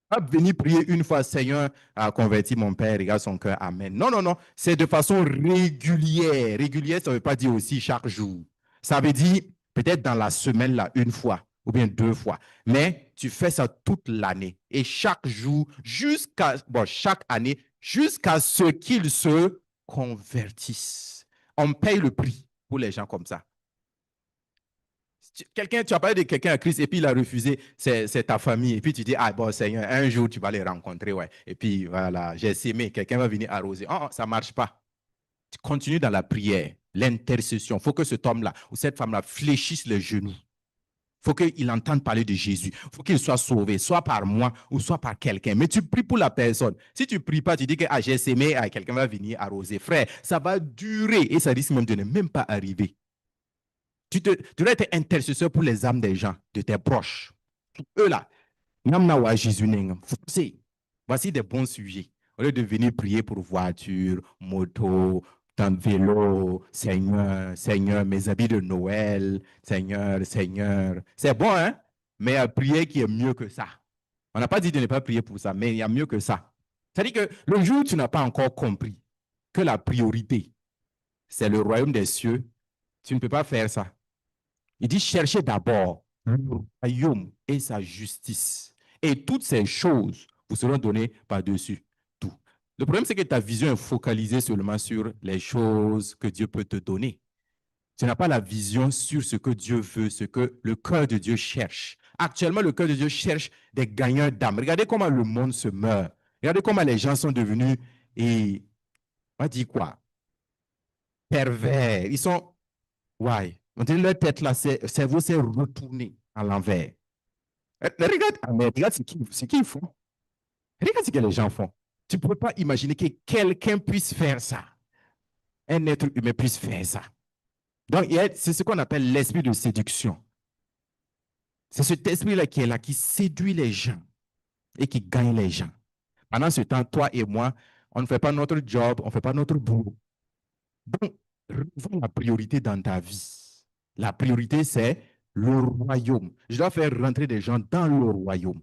Pas venir prier une fois, Seigneur a converti mon père, regarde son cœur, amen. Non, non, non, c'est de façon régulière. Régulière, ça ne veut pas dire aussi chaque jour. Ça veut dire peut-être dans la semaine, là, une fois ou bien deux fois. Mais tu fais ça toute l'année. Et chaque jour, chaque année, jusqu'à ce qu'ils se convertissent. On paye le prix pour les gens comme ça. Tu as parlé de quelqu'un à Christ et puis il a refusé, c'est ta famille. Et puis tu dis, ah bon, Seigneur, un jour tu vas les rencontrer. Ouais. Et puis voilà, j'ai sémé, quelqu'un va venir arroser. Oh, ça ne marche pas. Tu continues dans la prière, l'intercession. Il faut que cet homme-là ou cette femme-là fléchisse les genoux. Il faut qu'il entende parler de Jésus. Il faut qu'il soit sauvé, soit par moi ou soit par quelqu'un. Mais tu pries pour la personne. Si tu ne pries pas, tu dis que ah, j'ai sémé, ah, quelqu'un va venir arroser. Frère, ça va durer et ça risque même de ne même pas arriver. Tu dois être intercesseur pour les âmes des gens, de tes proches. Eux là, voici des bons sujets. Au lieu de venir prier pour voiture, moto, ton vélo, Seigneur, Seigneur, mes habits de Noël, Seigneur, Seigneur. C'est bon, hein? Mais il y a prier qui est mieux que ça. On n'a pas dit de ne pas prier pour ça, mais il y a mieux que ça. C'est-à-dire que le jour où tu n'as pas encore compris que la priorité, c'est le royaume des cieux, tu ne peux pas faire ça. Il dit, cherchez d'abord le royaume et sa justice. Et toutes ces choses vous seront données par-dessus tout. Le problème, c'est que ta vision est focalisée seulement sur les choses que Dieu peut te donner. Tu n'as pas la vision sur ce que Dieu veut, ce que le cœur de Dieu cherche. Actuellement, le cœur de Dieu cherche des gagnants d'âme. Regardez comment le monde se meurt. Regardez comment les gens sont devenus, et on va dire quoi? Pervers. Ils sont, ouais. On dirait leur tête là, le cerveau s'est retourné à l'envers. Regarde, ah, mais regarde ce qu'ils font. Regarde ce que les gens font. Tu ne peux pas imaginer que quelqu'un puisse faire ça. Un être humain puisse faire ça. Donc, c'est ce qu'on appelle l'esprit de séduction. C'est cet esprit-là qui est là, qui séduit les gens et qui gagne les gens. Pendant ce temps, toi et moi, on ne fait pas notre job, on ne fait pas notre boulot. Donc, revois la priorité dans ta vie. La priorité, c'est le royaume. Je dois faire rentrer des gens dans le royaume.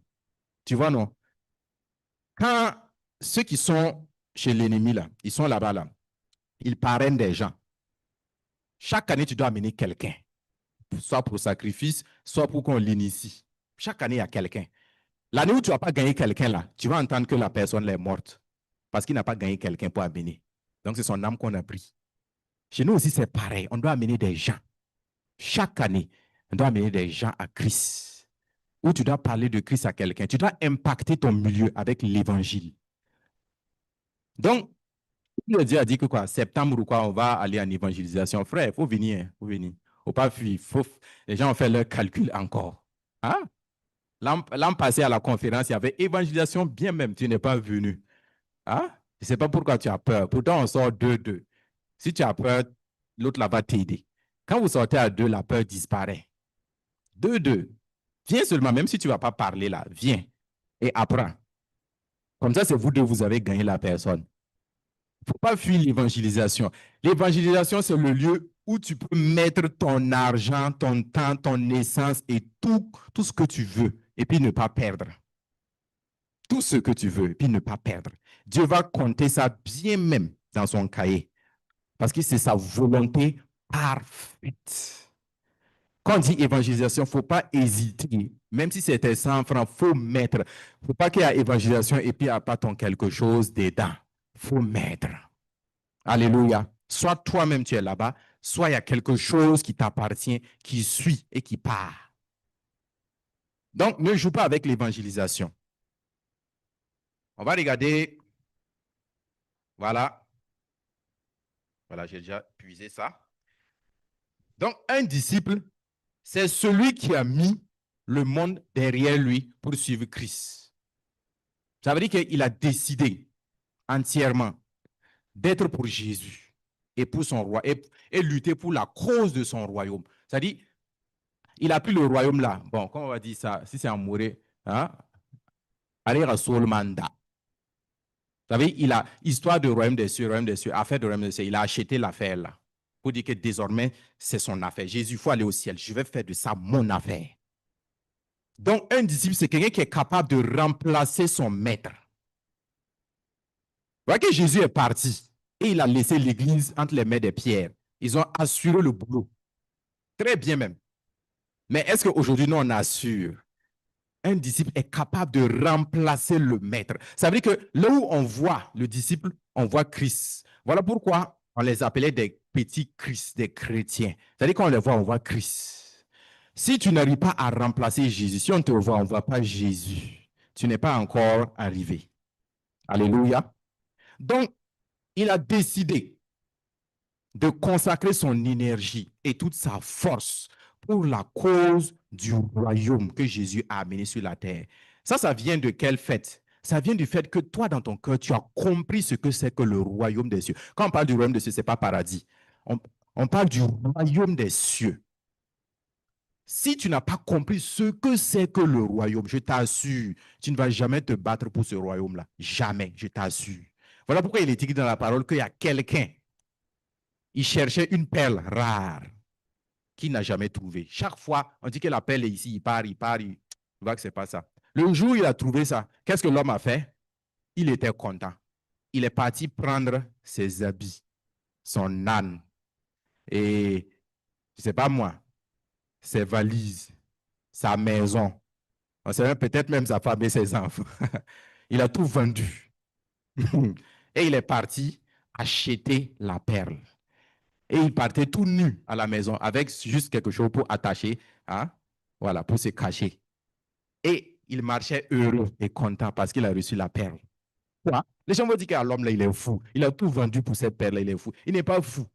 Tu vois, non? Quand ceux qui sont chez l'ennemi, là, ils sont là-bas, là, ils parrainent des gens. Chaque année, tu dois amener quelqu'un, soit pour sacrifice, soit pour qu'on l'initie. Chaque année, il y a quelqu'un. L'année où tu n'as pas gagné quelqu'un, là, tu vas entendre que la personne est morte parce qu'il n'a pas gagné quelqu'un pour amener. Donc, c'est son âme qu'on a pris. Chez nous aussi, c'est pareil. On doit amener des gens. Chaque année, on doit amener des gens à Christ. Ou tu dois parler de Christ à quelqu'un. Tu dois impacter ton milieu avec l'évangile. Donc, Dieu a dit que quoi, septembre ou quoi, on va aller en évangélisation. Frère, il faut venir, il faut venir. Faut pas fuir. Les gens ont fait leur calcul encore. Hein? L'an passé à la conférence, il y avait évangélisation bien même. Tu n'es pas venu. Hein? Je ne sais pas pourquoi tu as peur. Pourtant, on sort 2-2. Si tu as peur, l'autre là va t'aider. Quand vous sortez à 2, la peur disparaît. 2-2. Viens seulement, même si tu ne vas pas parler là, viens et apprends. Comme ça, c'est vous deux, vous avez gagné la personne. Il ne faut pas fuir l'évangélisation. L'évangélisation, c'est le lieu où tu peux mettre ton argent, ton temps, ton essence et tout ce que tu veux, et puis ne pas perdre. Tout ce que tu veux, et puis ne pas perdre. Dieu va compter ça bien même dans son cahier, parce que c'est sa volonté parfaite. Quand on dit évangélisation, il ne faut pas hésiter. Même si c'était 100 francs, il faut mettre. Il ne faut pas qu'il y ait évangélisation et puis il n'y a pas ton quelque chose dedans. Il faut mettre. Alléluia. Soit toi-même tu es là-bas, soit il y a quelque chose qui t'appartient, qui suit et qui part. Donc, ne joue pas avec l'évangélisation. On va regarder. Voilà. Voilà, j'ai déjà puisé ça. Donc, un disciple, c'est celui qui a mis le monde derrière lui pour suivre Christ. Ça veut dire qu'il a décidé entièrement d'être pour Jésus et pour son roi et lutter pour la cause de son royaume. C'est-à-dire, il a pris le royaume là. Bon, comment on va dire ça? Si c'est en Moré, hein? Allez, Rasoul Manda. Vous savez, il a histoire de royaume des cieux, affaire de royaume des cieux. Il a acheté l'affaire là. Pour dire que désormais, c'est son affaire. Jésus, il faut aller au ciel. Je vais faire de ça mon affaire. Donc, un disciple, c'est quelqu'un qui est capable de remplacer son maître. Vous voyez que Jésus est parti et il a laissé l'église entre les mains des pierres. Ils ont assuré le boulot. Très bien même. Mais est-ce qu'aujourd'hui, nous, on assure? Un disciple est capable de remplacer le maître. Ça veut dire que là où on voit le disciple, on voit Christ. Voilà pourquoi on les appelait des petits Christ, des chrétiens. C'est-à-dire qu'on les voit, on voit Christ. Si tu n'arrives pas à remplacer Jésus, si on te voit, on ne voit pas Jésus. Tu n'es pas encore arrivé. Alléluia. Donc, il a décidé de consacrer son énergie et toute sa force pour la cause du royaume que Jésus a amené sur la terre. Ça vient de quel fait? Ça vient du fait que toi, dans ton cœur, tu as compris ce que c'est que le royaume des cieux. Quand on parle du royaume des cieux, ce n'est pas paradis. On parle du royaume des cieux. Si tu n'as pas compris ce que c'est que le royaume, je t'assure, tu ne vas jamais te battre pour ce royaume-là. Jamais, je t'assure. Voilà pourquoi il est écrit dans la parole qu'il y a quelqu'un. Il cherchait une perle rare qu'il n'a jamais trouvée. Chaque fois, on dit que la perle est ici, il part. Il voit que ce n'est pas ça. Le jour où il a trouvé ça, qu'est-ce que l'homme a fait? Il était content. Il est parti prendre ses habits, son âne, et, je ne sais pas moi, ses valises, sa maison, on sait peut-être même sa femme et ses enfants. Il a tout vendu. Et il est parti acheter la perle. Et il partait tout nu à la maison avec juste quelque chose pour attacher, hein? Voilà, pour se cacher. Et il marchait heureux et content parce qu'il a reçu la perle. Quoi? Les gens vont dire qu'à l'homme, là, il est fou. Il a tout vendu pour cette perle, il est fou. Il n'est pas fou.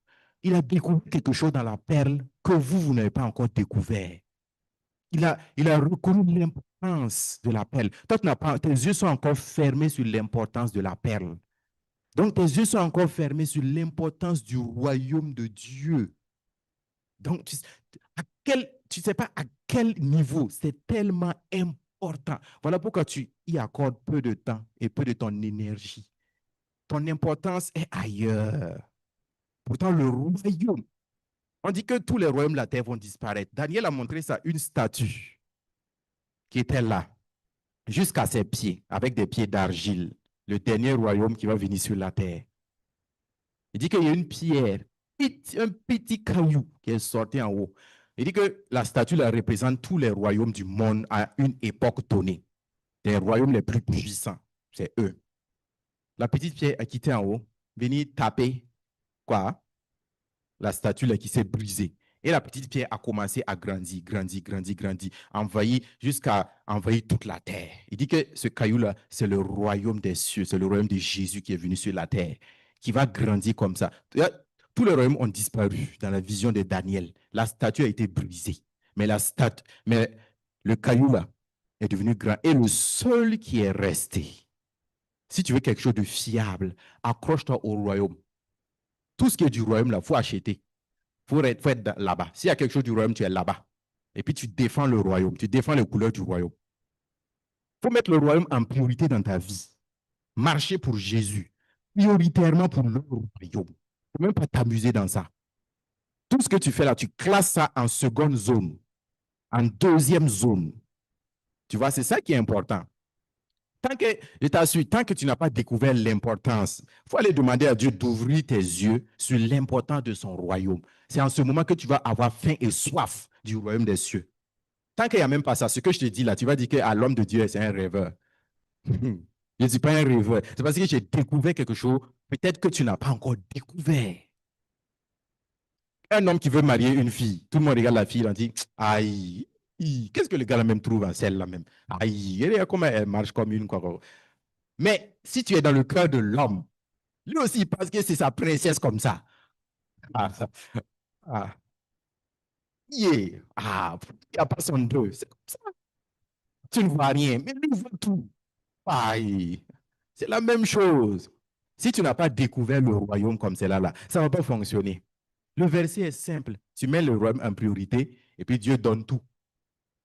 Il a découvert quelque chose dans la perle que vous n'avez pas encore découvert. Il a reconnu l'importance de la perle. Toi, tes yeux sont encore fermés sur l'importance de la perle. Donc, tes yeux sont encore fermés sur l'importance du royaume de Dieu. Donc, tu ne sais pas à quel niveau c'est tellement important. Voilà pourquoi tu y accordes peu de temps et peu de ton énergie. Ton importance est ailleurs. Pourtant, le royaume, on dit que tous les royaumes de la terre vont disparaître. Daniel a montré ça, une statue qui était là, jusqu'à ses pieds, avec des pieds d'argile. Le dernier royaume qui va venir sur la terre. Il dit qu'il y a une pierre, un petit caillou qui est sorti en haut. Il dit que la statue la représente tous les royaumes du monde à une époque donnée. Les royaumes les plus puissants, c'est eux. La petite pierre a quitté en haut, venir taper quoi? La statue là qui s'est brisée. Et la petite pierre a commencé à grandir, envahir jusqu'à envahir toute la terre. Il dit que ce caillou-là, c'est le royaume des cieux, c'est le royaume de Jésus qui est venu sur la terre, qui va grandir comme ça. Tous les royaumes ont disparu dans la vision de Daniel. La statue a été brisée. Mais le caillou-là est devenu grand. Et le seul qui est resté, si tu veux quelque chose de fiable, accroche-toi au royaume. Tout ce qui est du royaume, là, il faut acheter. Il faut être là-bas. S'il y a quelque chose du royaume, tu es là-bas. Et puis tu défends le royaume, tu défends les couleurs du royaume. Il faut mettre le royaume en priorité dans ta vie. Marcher pour Jésus, prioritairement pour le royaume. Il ne faut même pas t'amuser dans ça. Tout ce que tu fais là, tu classes ça en seconde zone, en deuxième zone. Tu vois, c'est ça qui est important. Je t'assure, tant que tu n'as pas découvert l'importance, il faut aller demander à Dieu d'ouvrir tes yeux sur l'importance de son royaume. C'est en ce moment que tu vas avoir faim et soif du royaume des cieux. Tant qu'il n'y a même pas ça, ce que je te dis là, tu vas dire que l'homme de Dieu, c'est un rêveur. Je ne suis pas un rêveur. C'est parce que j'ai découvert quelque chose, peut-être que tu n'as pas encore découvert. Un homme qui veut marier une fille, tout le monde regarde la fille, on dit, aïe, qu'est-ce que le gars là même trouve en celle-là même? Aïe, regarde comment elle marche comme une quoi. Mais si tu es dans le cœur de l'homme, lui aussi il pense que c'est sa princesse comme ça. Ah, ah, il n'y a pas son dos. C'est comme ça. Tu ne vois rien, mais lui voit tout. Aïe, c'est la même chose. Si tu n'as pas découvert le royaume comme c'est là, ça ne va pas fonctionner. Le verset est simple. Tu mets le royaume en priorité et puis Dieu donne tout.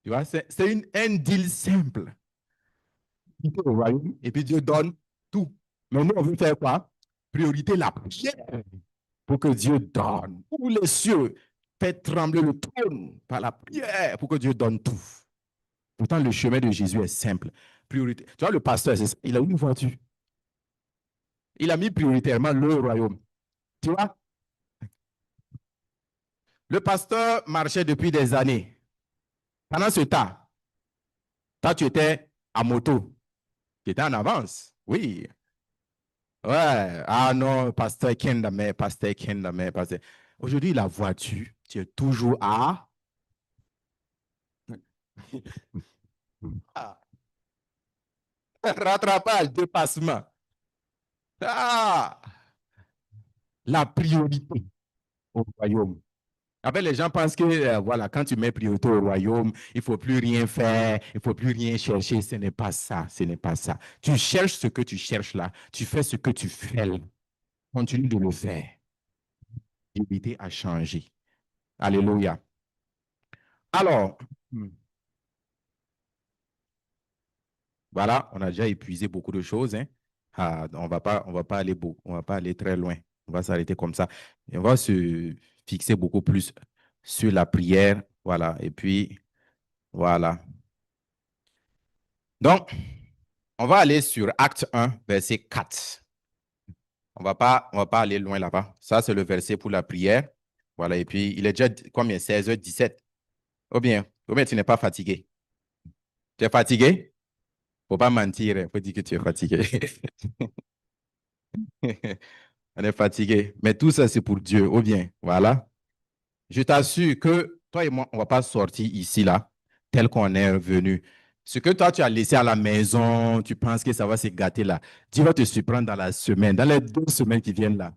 Tu vois, c'est un deal simple. Il fait le royaume et puis Dieu donne tout. Mais nous, on veut faire quoi? Priorité la prière pour que Dieu donne. Pour les cieux, fait trembler le trône par la prière pour que Dieu donne tout. Pourtant, le chemin de Jésus est simple. Priorité. Tu vois, le pasteur, c'est ça. Il a une voiture. Il a mis prioritairement le royaume. Tu vois, le pasteur marchait depuis des années. Pendant ce temps, toi, tu étais à moto. Tu étais en avance. Oui. Ouais. Ah non, pasteur Kendame, pasteur Kendame, pasteur. Aujourd'hui, la voiture, tu es toujours à ah, rattrapage, dépassement. Ah, la priorité au royaume. En fait, les gens pensent que voilà, quand tu mets priorité au royaume, il ne faut plus rien faire, il ne faut plus rien chercher. Ce n'est pas ça, ce n'est pas ça. Tu cherches ce que tu cherches là, tu fais ce que tu fais là. Continue de le faire. L'idée a changé. Alléluia. Alors, voilà, on a déjà épuisé beaucoup de choses. Hein. On va pas aller on va pas aller très loin. On va s'arrêter comme ça. Et on va se fixer beaucoup plus sur la prière. Voilà. Et puis, voilà. Donc, on va aller sur Acte 1, verset 4. On va pas aller loin là-bas. Ça, c'est le verset pour la prière. Voilà. Et puis, il est déjà combien? 16h17. Ou bien tu n'es pas fatigué. Tu es fatigué? Faut pas mentir. Il faut dire que tu es fatigué. On est fatigué. Mais tout ça, c'est pour Dieu. Ou bien, voilà. Je t'assure que toi et moi, on ne va pas sortir ici, là, tel qu'on est venu. Ce que toi, tu as laissé à la maison, tu penses que ça va se gâter là. Dieu va te surprendre dans la semaine, dans les 2 semaines qui viennent là.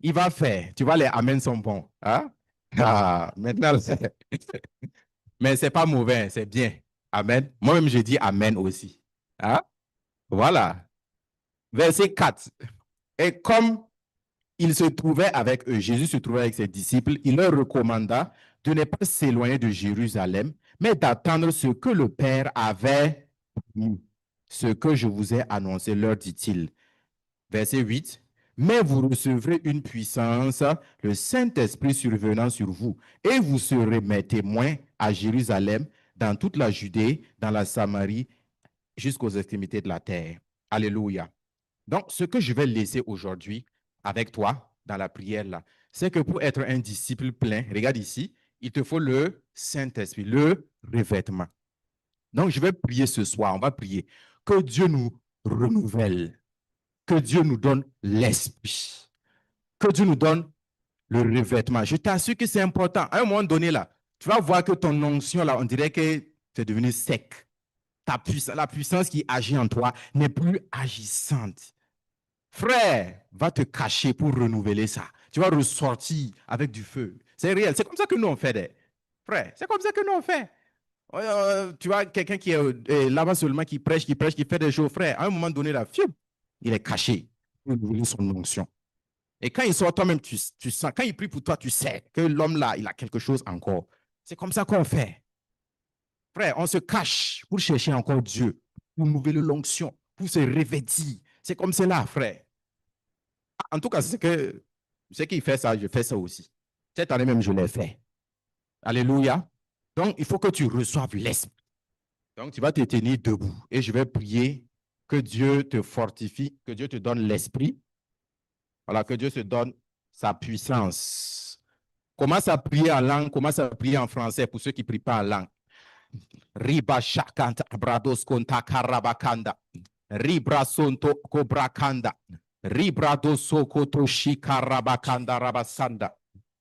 Il va faire. Tu vois, les amens sont bons. Hein? Ah, maintenant, mais ce n'est pas mauvais, c'est bien. Amen. Moi-même, je dis Amen aussi. Hein? Voilà. Verset 4. Et comme il se trouvait avec eux, Jésus se trouvait avec ses disciples, il leur recommanda de ne pas s'éloigner de Jérusalem, mais d'attendre ce que le Père avait promis, ce que je vous ai annoncé, leur dit-il. Verset 8. Mais vous recevrez une puissance, le Saint-Esprit survenant sur vous, et vous serez mes témoins à Jérusalem, dans toute la Judée, dans la Samarie, jusqu'aux extrémités de la terre. Alléluia. Donc, ce que je vais laisser aujourd'hui avec toi dans la prière là, c'est que pour être un disciple plein, regarde ici, il te faut le Saint-Esprit, le revêtement. Donc, je vais prier ce soir, on va prier que Dieu nous renouvelle, que Dieu nous donne l'esprit, que Dieu nous donne le revêtement. Je t'assure que c'est important. À un moment donné là, tu vas voir que ton onction là, on dirait que tu es devenu sec. La puissance qui agit en toi n'est plus agissante. Frère, va te cacher pour renouveler ça. Tu vas ressortir avec du feu. C'est réel. C'est comme ça que nous on fait des. Frère, c'est comme ça que nous on fait. Tu vois, quelqu'un qui est là-bas seulement, qui prêche, qui fait des choses, frère. À un moment donné, là, il est caché pour renouveler son onction. Et quand il sort, toi-même, tu sens, quand il prie pour toi, tu sais que l'homme là, il a quelque chose encore. C'est comme ça qu'on fait. Frère, on se cache pour chercher encore Dieu, pour renouveler l'onction, pour se revêtir. C'est comme cela, frère. En tout cas, c'est que ce qui fait ça, je fais ça aussi. Cette année même, je l'ai fait. Alléluia. Donc, il faut que tu reçoives l'esprit. Donc, tu vas te tenir debout et je vais prier que Dieu te fortifie, que Dieu te donne l'esprit. Voilà, que Dieu te donne sa puissance. Commence à prier en langue, commence à prier en français pour ceux qui ne prient pas en langue. Riba shakanta brados konta karabakanda. Ribra sonto kobrakanda. Ribra doso koto shikarabakanda rabasanda.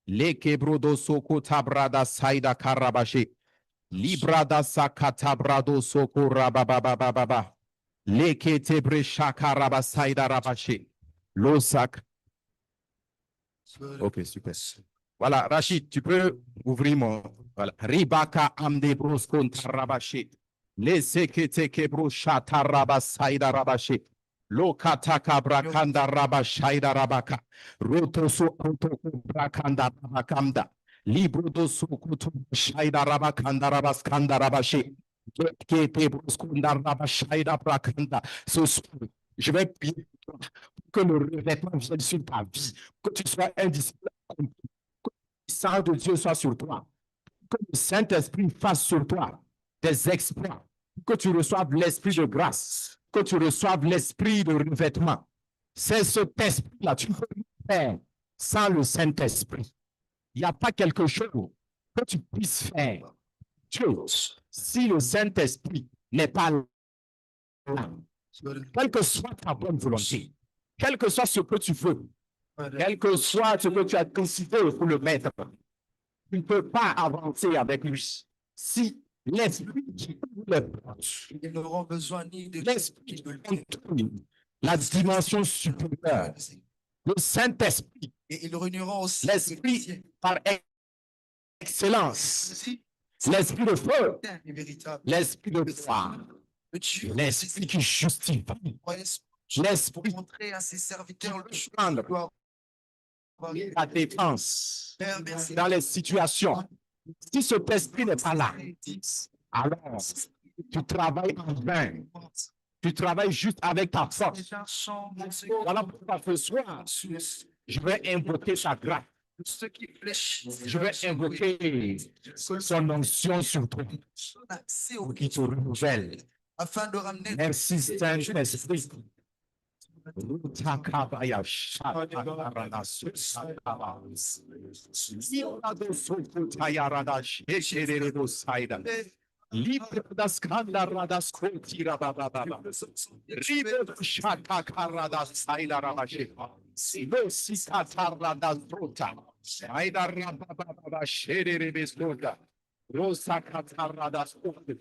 Leke brodo soko tabrada saida karabashi. Librada sakata brado soko rabababababa. Leke tebre shakaraba saida rabashi. Losak. Ok, super. Voilà, Rachid, tu peux ouvrir mon. Voilà. Ribaka amde broskon tarabashi. Leseke teke brosha tarabasaida rabashi. Lokataka brakanda rabashaida rabaka. Rotoso otoko brakanda rabakamda. Libro doso kutu shaida rabakanda rabaskanda rabashi. Kete broskunda rabashaida brakanda. Je vais prier pour que le revêtement vienne sur ta vie, que tu sois un disciple, que le sang de Dieu soit sur toi, que le Saint-Esprit fasse sur toi des exploits, que tu reçoives l'esprit de grâce, que tu reçoives l'esprit de revêtement. C'est cet esprit-là, tu peux faire sans le Saint-Esprit. Il n'y a pas quelque chose que tu puisses faire. Dieu, si le Saint-Esprit n'est pas là, quelle que soit ta bonne volonté, quel que soit ce que tu veux, quel que soit ce que tu as décidé pour le mettre, tu ne peux pas avancer avec lui. Si l'esprit qui le porte, ils n'auront besoin ni de l'esprit de la dimension supérieure, le Saint-Esprit, et ils réuniront aussi l'esprit par excellence, l'esprit de feu, l'esprit de foi, l'esprit qui justifie, l'esprit montrer à ses serviteurs le chemin, la défense dans les situations. Si cet esprit n'est pas là, alors tu travailles en vain. Tu travailles juste avec ta force. Voilà pourquoi ce soir, je vais invoquer sa grâce. Je vais invoquer son onction sur toi pour qu'il te renouvelle. Afin de ramener. Merci Saint-Esprit. Libre das candaradas contira bababa. Ribe shaka caradas saila rabashi. Sigo sikatarradas brota. Saida rababa shere rebesota. Rosa catarradas contira.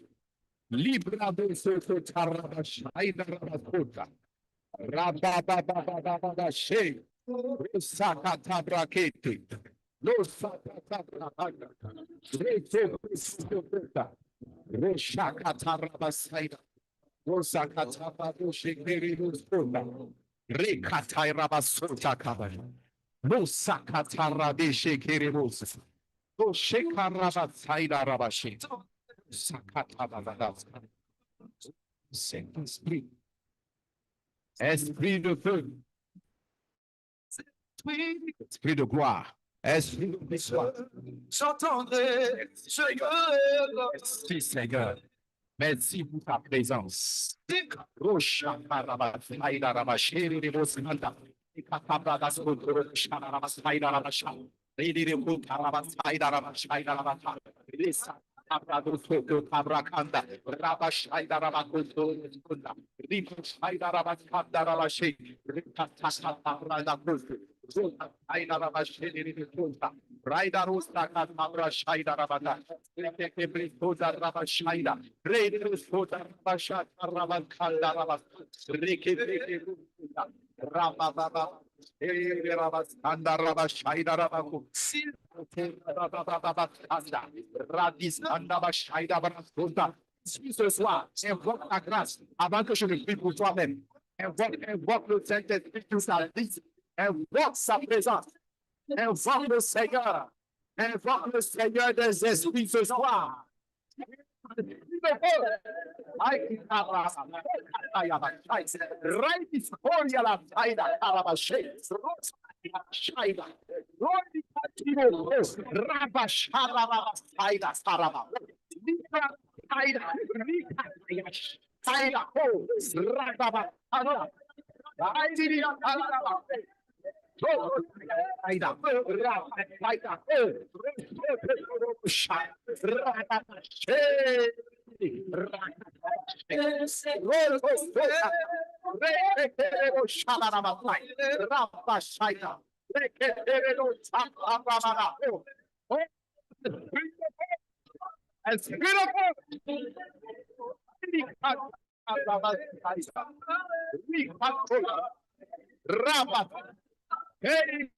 Libra do soto tarradas saida rabasota. Rababa she. Rosa catabrakete. Rosa catabrakete. Rosa Reshakatarabasai, Rosakatarabashekeribuskunda, Rekatairabasota Kabana, Rosakatarabeshekeribusk, Roshekarabasai Rabashi, Sakatabadas, Saint-Esprit, Esprit de feu, Esprit de gloire. Esprit de soir. J'entendrai, merci Seigneur. Merci pour ta présence. Rocha Parabasaïda Rabacheri de Bosmanda. Catabradas Rocha Rabasaïda Rabacha. Lady de Rabasaïda Rabachaïda Rabata. Lisa. Abrados Tabracanda, Rabashaida Rabacondo, Ribashaida Rabacanda Rabashi, Ricatasa Tabrada Cruz, Aida Rabashedi Punta, Raida Rusta Catabra Shaida Rabata, Ricoda Rabashaida, Raiders Coda Rabashat Rabacanda Rabas, Ricky Rababa. Rabasanda Rabashaida Rabaku, Radis Anda Bashaida Barasunda. Si ce soir, invoque la grâce avant que je ne prie pour toi-même. Invoque le Saint-Esprit sur sa vie. Invoque sa présence. Invoque le Seigneur. Invoque le Seigneur des esprits ce soir. As beautiful. Rabat. Hey.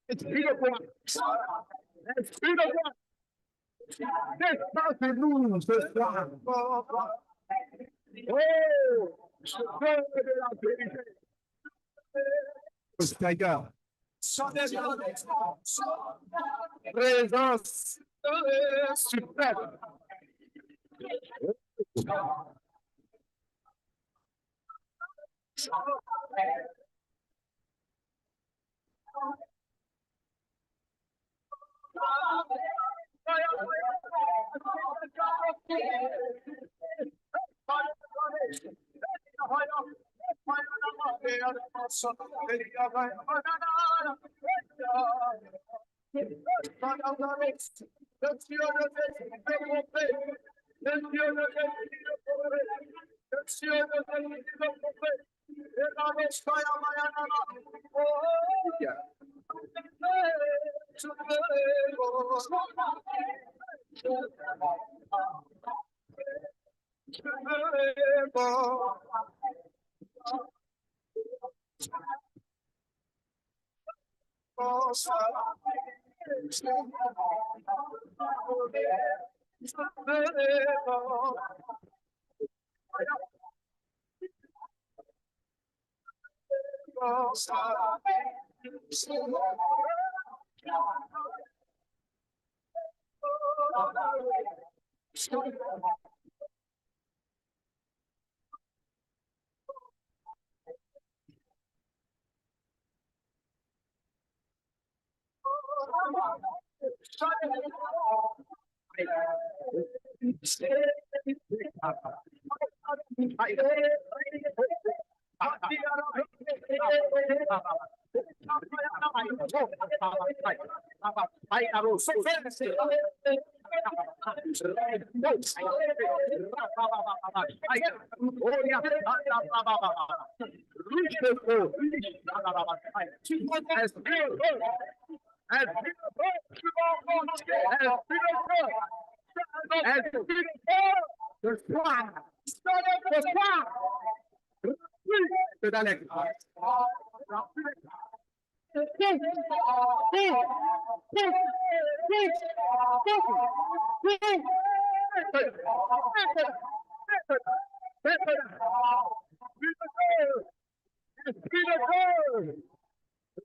It's beautiful. It's beautiful. This doesn't lose this one. Oh, Seigneur. Présence suprême.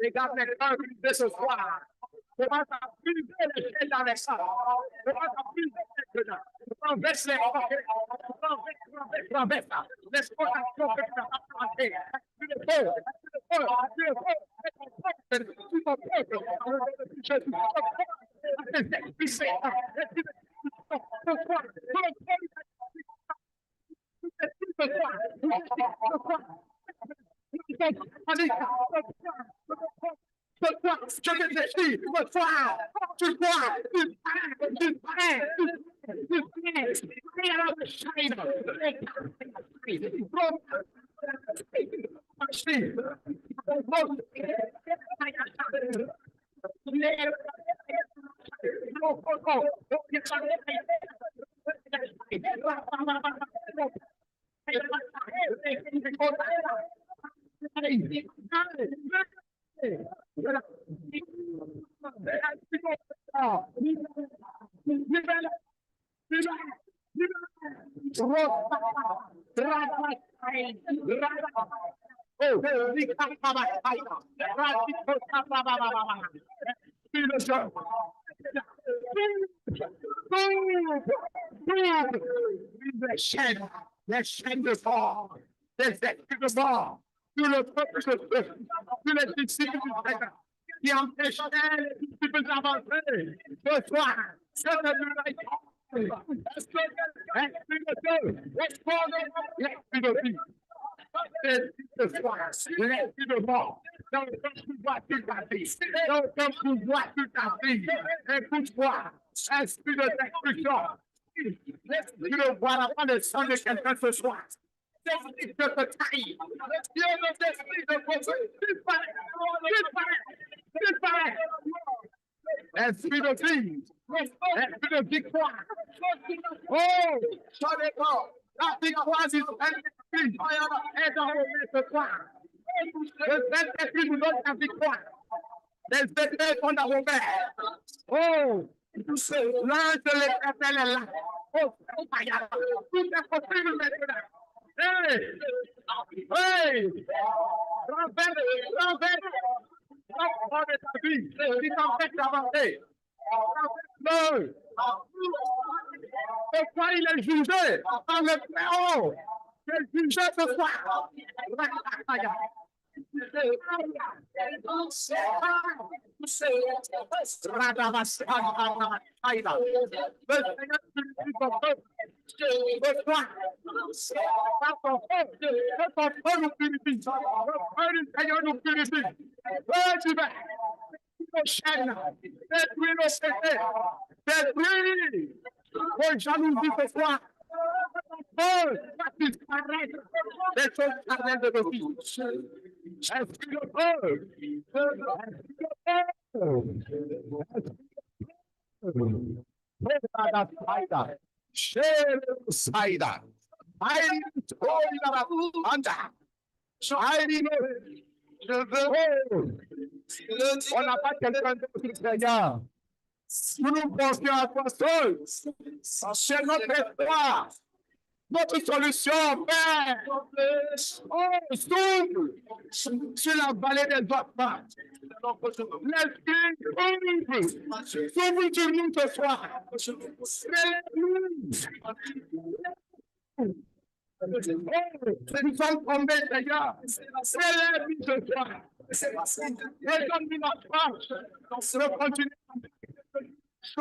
Regarde les cœurs de ce soir. Comment ça brise les chaînes dans les sangs. Comment ça brise les chaînes. Renverse les renverse. L'exploitation que tu as apportée. Tu le fais. Les chaînes de mort, les esprits de mort, tout le peuple de feu, tous les disciples du Seigneur, qui empêchaient les disciples d'avancer. Ce soir, cette Esprit de Dieu, l'esprit de vie. L'esprit de mort. Dans le temps pouvoir toute ta vie. Dans le temps pouvoir toute ta vie. Écoute-moi. Esprit de destruction. L'esprit de voir avant le sang de quelqu'un ce soir. L'esprit de te trahir. L'esprit de poser. Disparaît. Esprit de vie. Esprit de victoire. Oh, ça dépend. La victoire est dans le ce soir. Le Saint-Esprit nous donne la victoire. Les étés sont dans vos mains. Oh, l'ange de l'Éternel est là. Oh, tout est possible maintenant. Hey! Hey! Renverse de ta vie qui t'empêche d'avancer. Non! Pourquoi il est jugé par le Très-Haut? Il est jugé ce soir. Vos jalousies ce soir. Les choses charnelles de nos vies. Esprit de feu. On n'a pas quelqu'un d'autre, Seigneur. Nous nous confions à toi seul. C'est notre espoir. Notre solution, Père. Oh, s'ouvre sur la vallée des enfants. L'esprit ouvre. S'ouvre sur nous ce soir. Nous sommes tombés, Seigneur. Célèbre ce soir. Redonne-nous la force de continuer.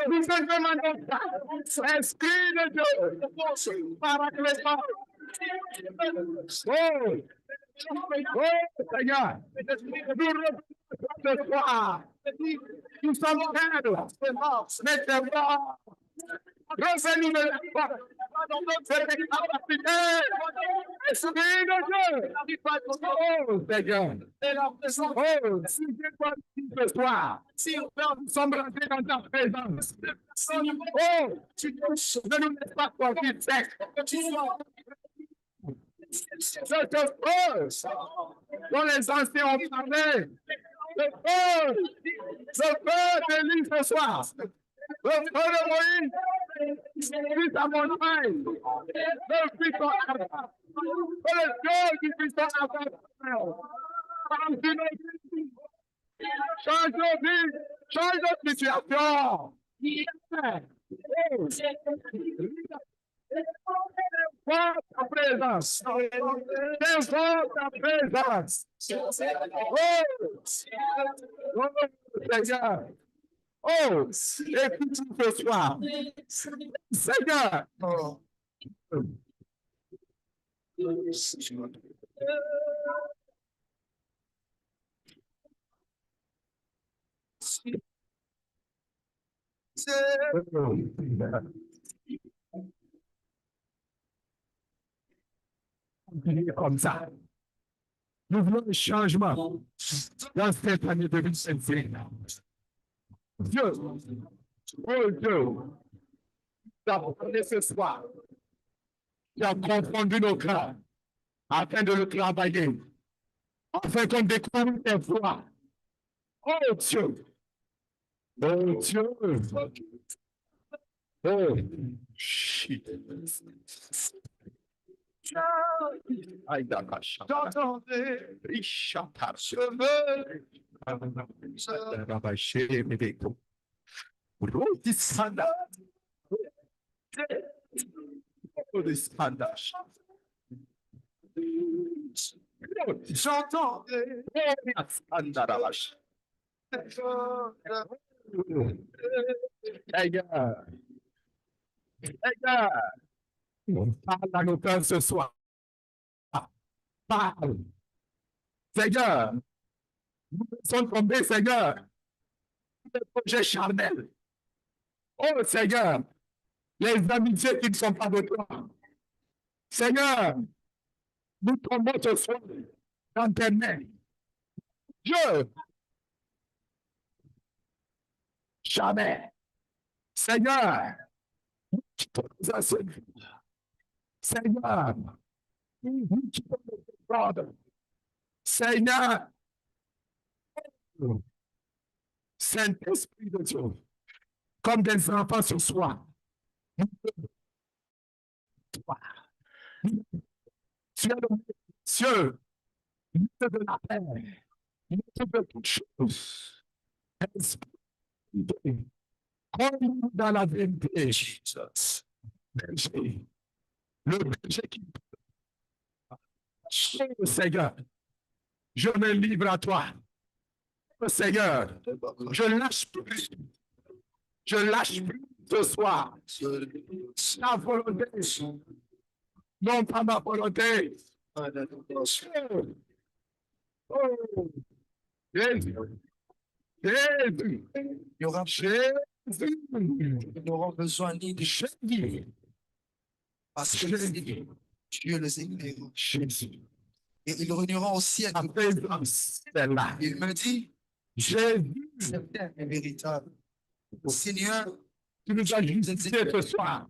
Nous te demandons ça. Esprit de Dieu. Paraclément. Oh, Seigneur. Nous revenons ce soir. Nous sommes faibles. Mais c'est mort. Revenez-nous de la force. Cette capacité. Esprit de Dieu. Oh, Seigneur. Oh, si Dieu doit ce soir. Nous sommes rentrés dans ta présence. Oh, ne nous laisse pas confier sec. Cette force dont les anciens ont parlé. Le feu d'Élie ce soir. Le feu de Moïse, fils à mon oreille, le fils en avant, le Dieu du fils en avant, par-dessus nos vies, change nos vies, change notre situation. Défends ta présence, défends ta présence. Oh, Seigneur. Oh, écoute-nous ce soir. Seigneur. Oh. Comme ça. Nous voulons un changement dans cette année 2025. Dieu, oh Dieu, tu as parlé ce soir, tu as confondu nos cœurs afin de le travailler, afin qu'on découvre tes voies. Oh Dieu, oh Dieu, oh shit. J'entendais Richard cheveux. J'entendais Seigneur, parle à nos cœurs ce soir. Parle. Seigneur, nous sommes tombés, Seigneur, des projets charnels. Oh Seigneur, les amitiés qui ne sont pas de toi. Seigneur, nous tombons ce soir dans tes mains. Dieu, jamais. Seigneur, nous quittons nos anciennes vies. Seigneur, nous quittons nos ordres. Seigneur, Saint-Esprit de Dieu, comme des enfants ce soir, nous devons toi. Tu es le Dieu, maître de la paix, maître de toutes choses. Esprit de Dieu, conduis-nous dans la vérité, Jesus. Berger, le berger qui oh, Seigneur, je me livre à toi. Oh, Seigneur, je lâche plus. Je lâche plus ce soir. Ta volonté, non pas ma volonté. Oh, Jésus, Jésus, Il y aura, Jésus, nous n'aurons besoin ni de Jésus, parce que Jésus, Dieu les éclaire. Jésus. Et ils réuniront aussi à Ta présence est là. Il me dit, Jésus, c'est un véritable. Seigneur, tu nous as justifiés ce soir.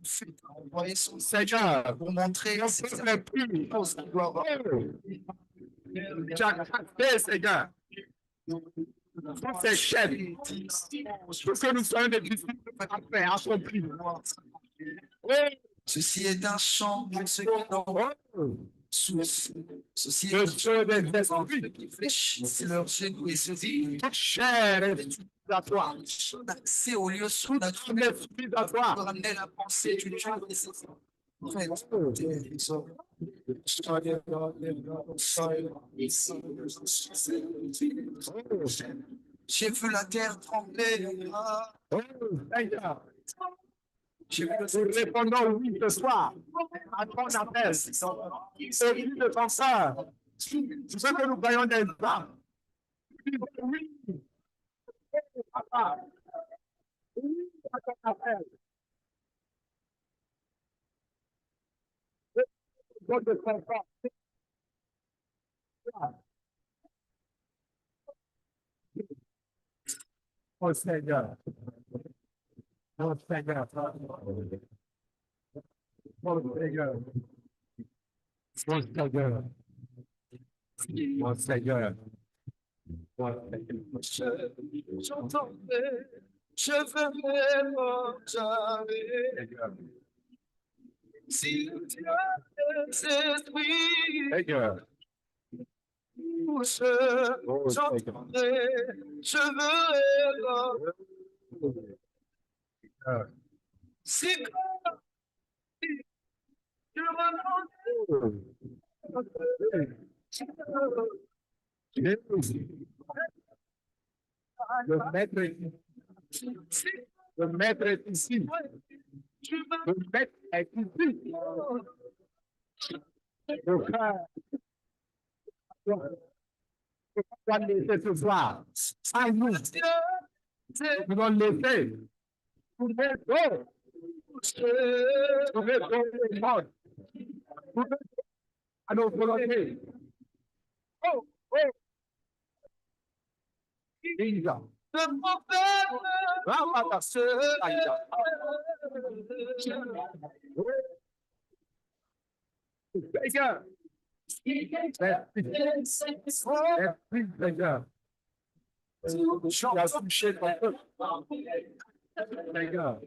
envoyé son Seigneur, pour montrer on ne peut plus. chose qui doit avoir. Tu as capté, Seigneur, tous ces chaînes, pour que nous soyons des disciples après accomplis. Oui, Ceci est un chant pour ceux qui l'ont sous. Ceci est le un feu des chant esprits, qui fléchissent leurs genoux et se disent, toute chair est soumise à toi. d'accès au lieu Tout surnaturel est soumis à pour toi. ramener la pensée d'une chose nécessaire. J'ai vu la terre trembler. Oh, Seigneur, J'ai vu nous répondons oui ce soir à ton appel. Au vu de ton cœur, c'est ce que nous voyons des âmes. Oui, papa. Oui, à ton appel. God de ton corps. Oh Seigneur. Oh Seigneur. Oh Seigneur. Oh Seigneur. Oh Seigneur. J'entendais, je veux m'enjailler. Si Dieu est esprit, Seigneur. touche, Oh Seigneur. j'entendais, je veux si je Le maître est ici. Le maître est ici. Le maître est ici. Le frère. On va laisser ce soir. À nous. Nous allons laisser. Pour les autres. Pour les autres mondes. Pour les autres à nos volontés. Oh, oh. Déjà. Seigneur. Esprit, Seigneur. Tu as touché ton peuple. Seigneur.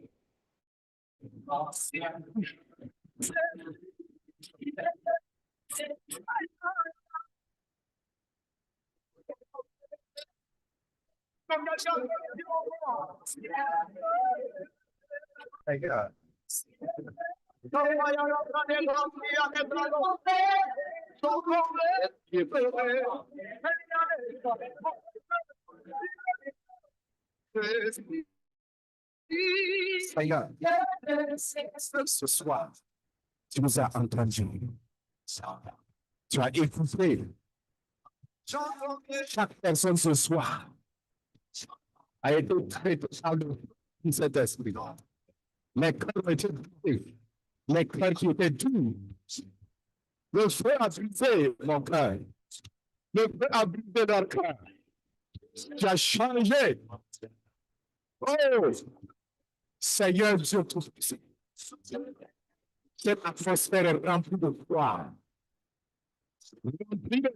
Seigneur. Seigneur, ce soir, tu nous as entendus. Tu as écouté chaque personne ce soir a été très touchant de cet esprit. Les cœurs ont été brisés, les cœurs qui étaient durs. Le feu a brisé mon cœur. Le feu a brisé leur cœur. Tu as changé. Oh, Seigneur Dieu Tout-Puissant, cette atmosphère est remplie de foi. Remplie de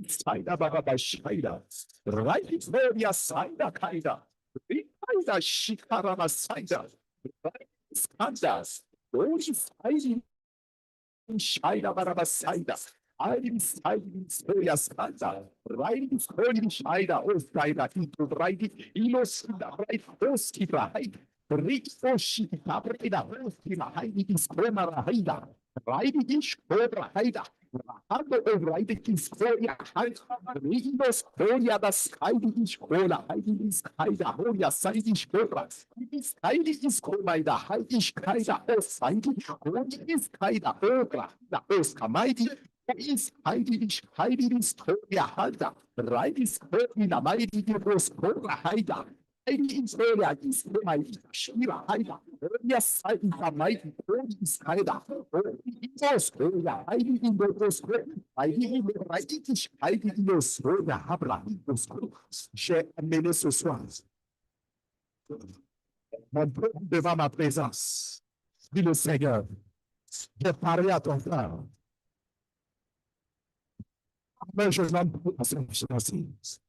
Saida Baba Shaida, right Victoria Saida Kaida, Rikaida Shikarama Saida, right Skandas, hoje Saida Shaida Baba Saida, Aidim Saida Victoria Skanda, right Victoria Shaida, O Saida, into right, Ilosida, right, Oskita, right, Rikso Shita, right, Oskita, right, is Krema Haida, right, is Kobra Haida. Ando right historia, Rindo storia da Skydi escola, Heidi Skyda, Horia Saidi escola, Skydi escola da Heidi Skyda, O Saidi, onde Skyda, Ogra, da Osca Maidi, is Heidi historia, Haida, Right historia, na Maidi de Roscora, Haida. Heidi historia, is my Shira, Haida, Horia Saidi, da Maidi, onde Skyda, Historia, Heidi in the Roscora, Heidi in the Right, Heidi in the Soda, Habla, j'ai amené ce soir mon peuple devant ma présence. Dis le Seigneur, j'ai parlé à ton frère. Mais je n'aime pas à son finances.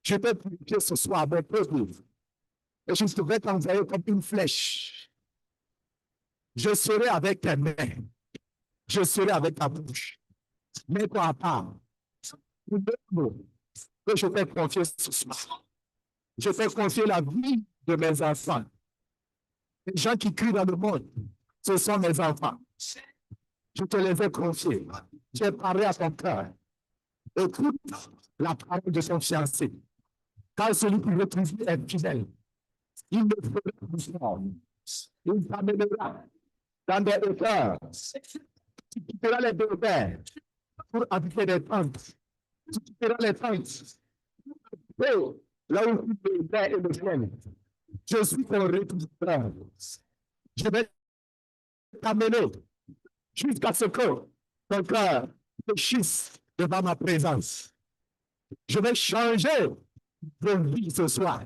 Je vais prier ce soir, mon peuple, et je vais t'envoyer comme une flèche. Je serai avec tes mains. Je serai avec ta bouche. Mets-toi à part. Que je vais confier ce soir. Je vais confier la vie de mes enfants. Les gens qui crient dans le monde, ce sont mes enfants. Je te les ai confiés. J'ai parlé à ton cœur. Écoute la parole de son fiancé. Car celui qui veut trouver est fidèle. Il me fera confiance. Il t'amènera dans des hauteurs. Tu quitteras les hauteurs pour habiter des tentes. Tu quitteras les tentes. Oh, là où le père et le ciel. Je suis ton rédempteur. Je vais t'amener jusqu'à ce que ton cœur péchisse devant ma présence. Je vais changer vos vies ce soir.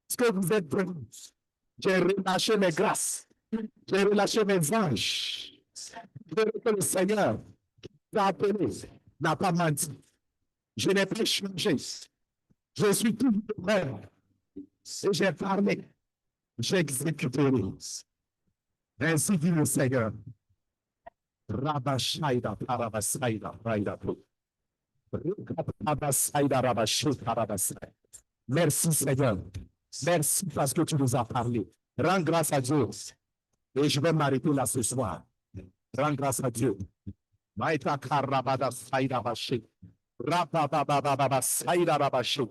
Parce que vous êtes bons. J'ai relâché mes grâces. J'ai relâché mes anges. Que le Seigneur qui t'a appelé n'a pas menti. Je n'ai pas changé. Je suis toujours même. Et j'ai parlé. J'ai exécuté. Ainsi dit le Seigneur. Rabashaida, Parabasaida, Raida. Merci Seigneur. Merci parce que tu nous as parlé. Rends grâce à Dieu. Et je vais m'arrêter là ce soir. Rends grâce à Dieu. Maïta Karabada Saïda Baché. Rabababa Saïda Rabaché.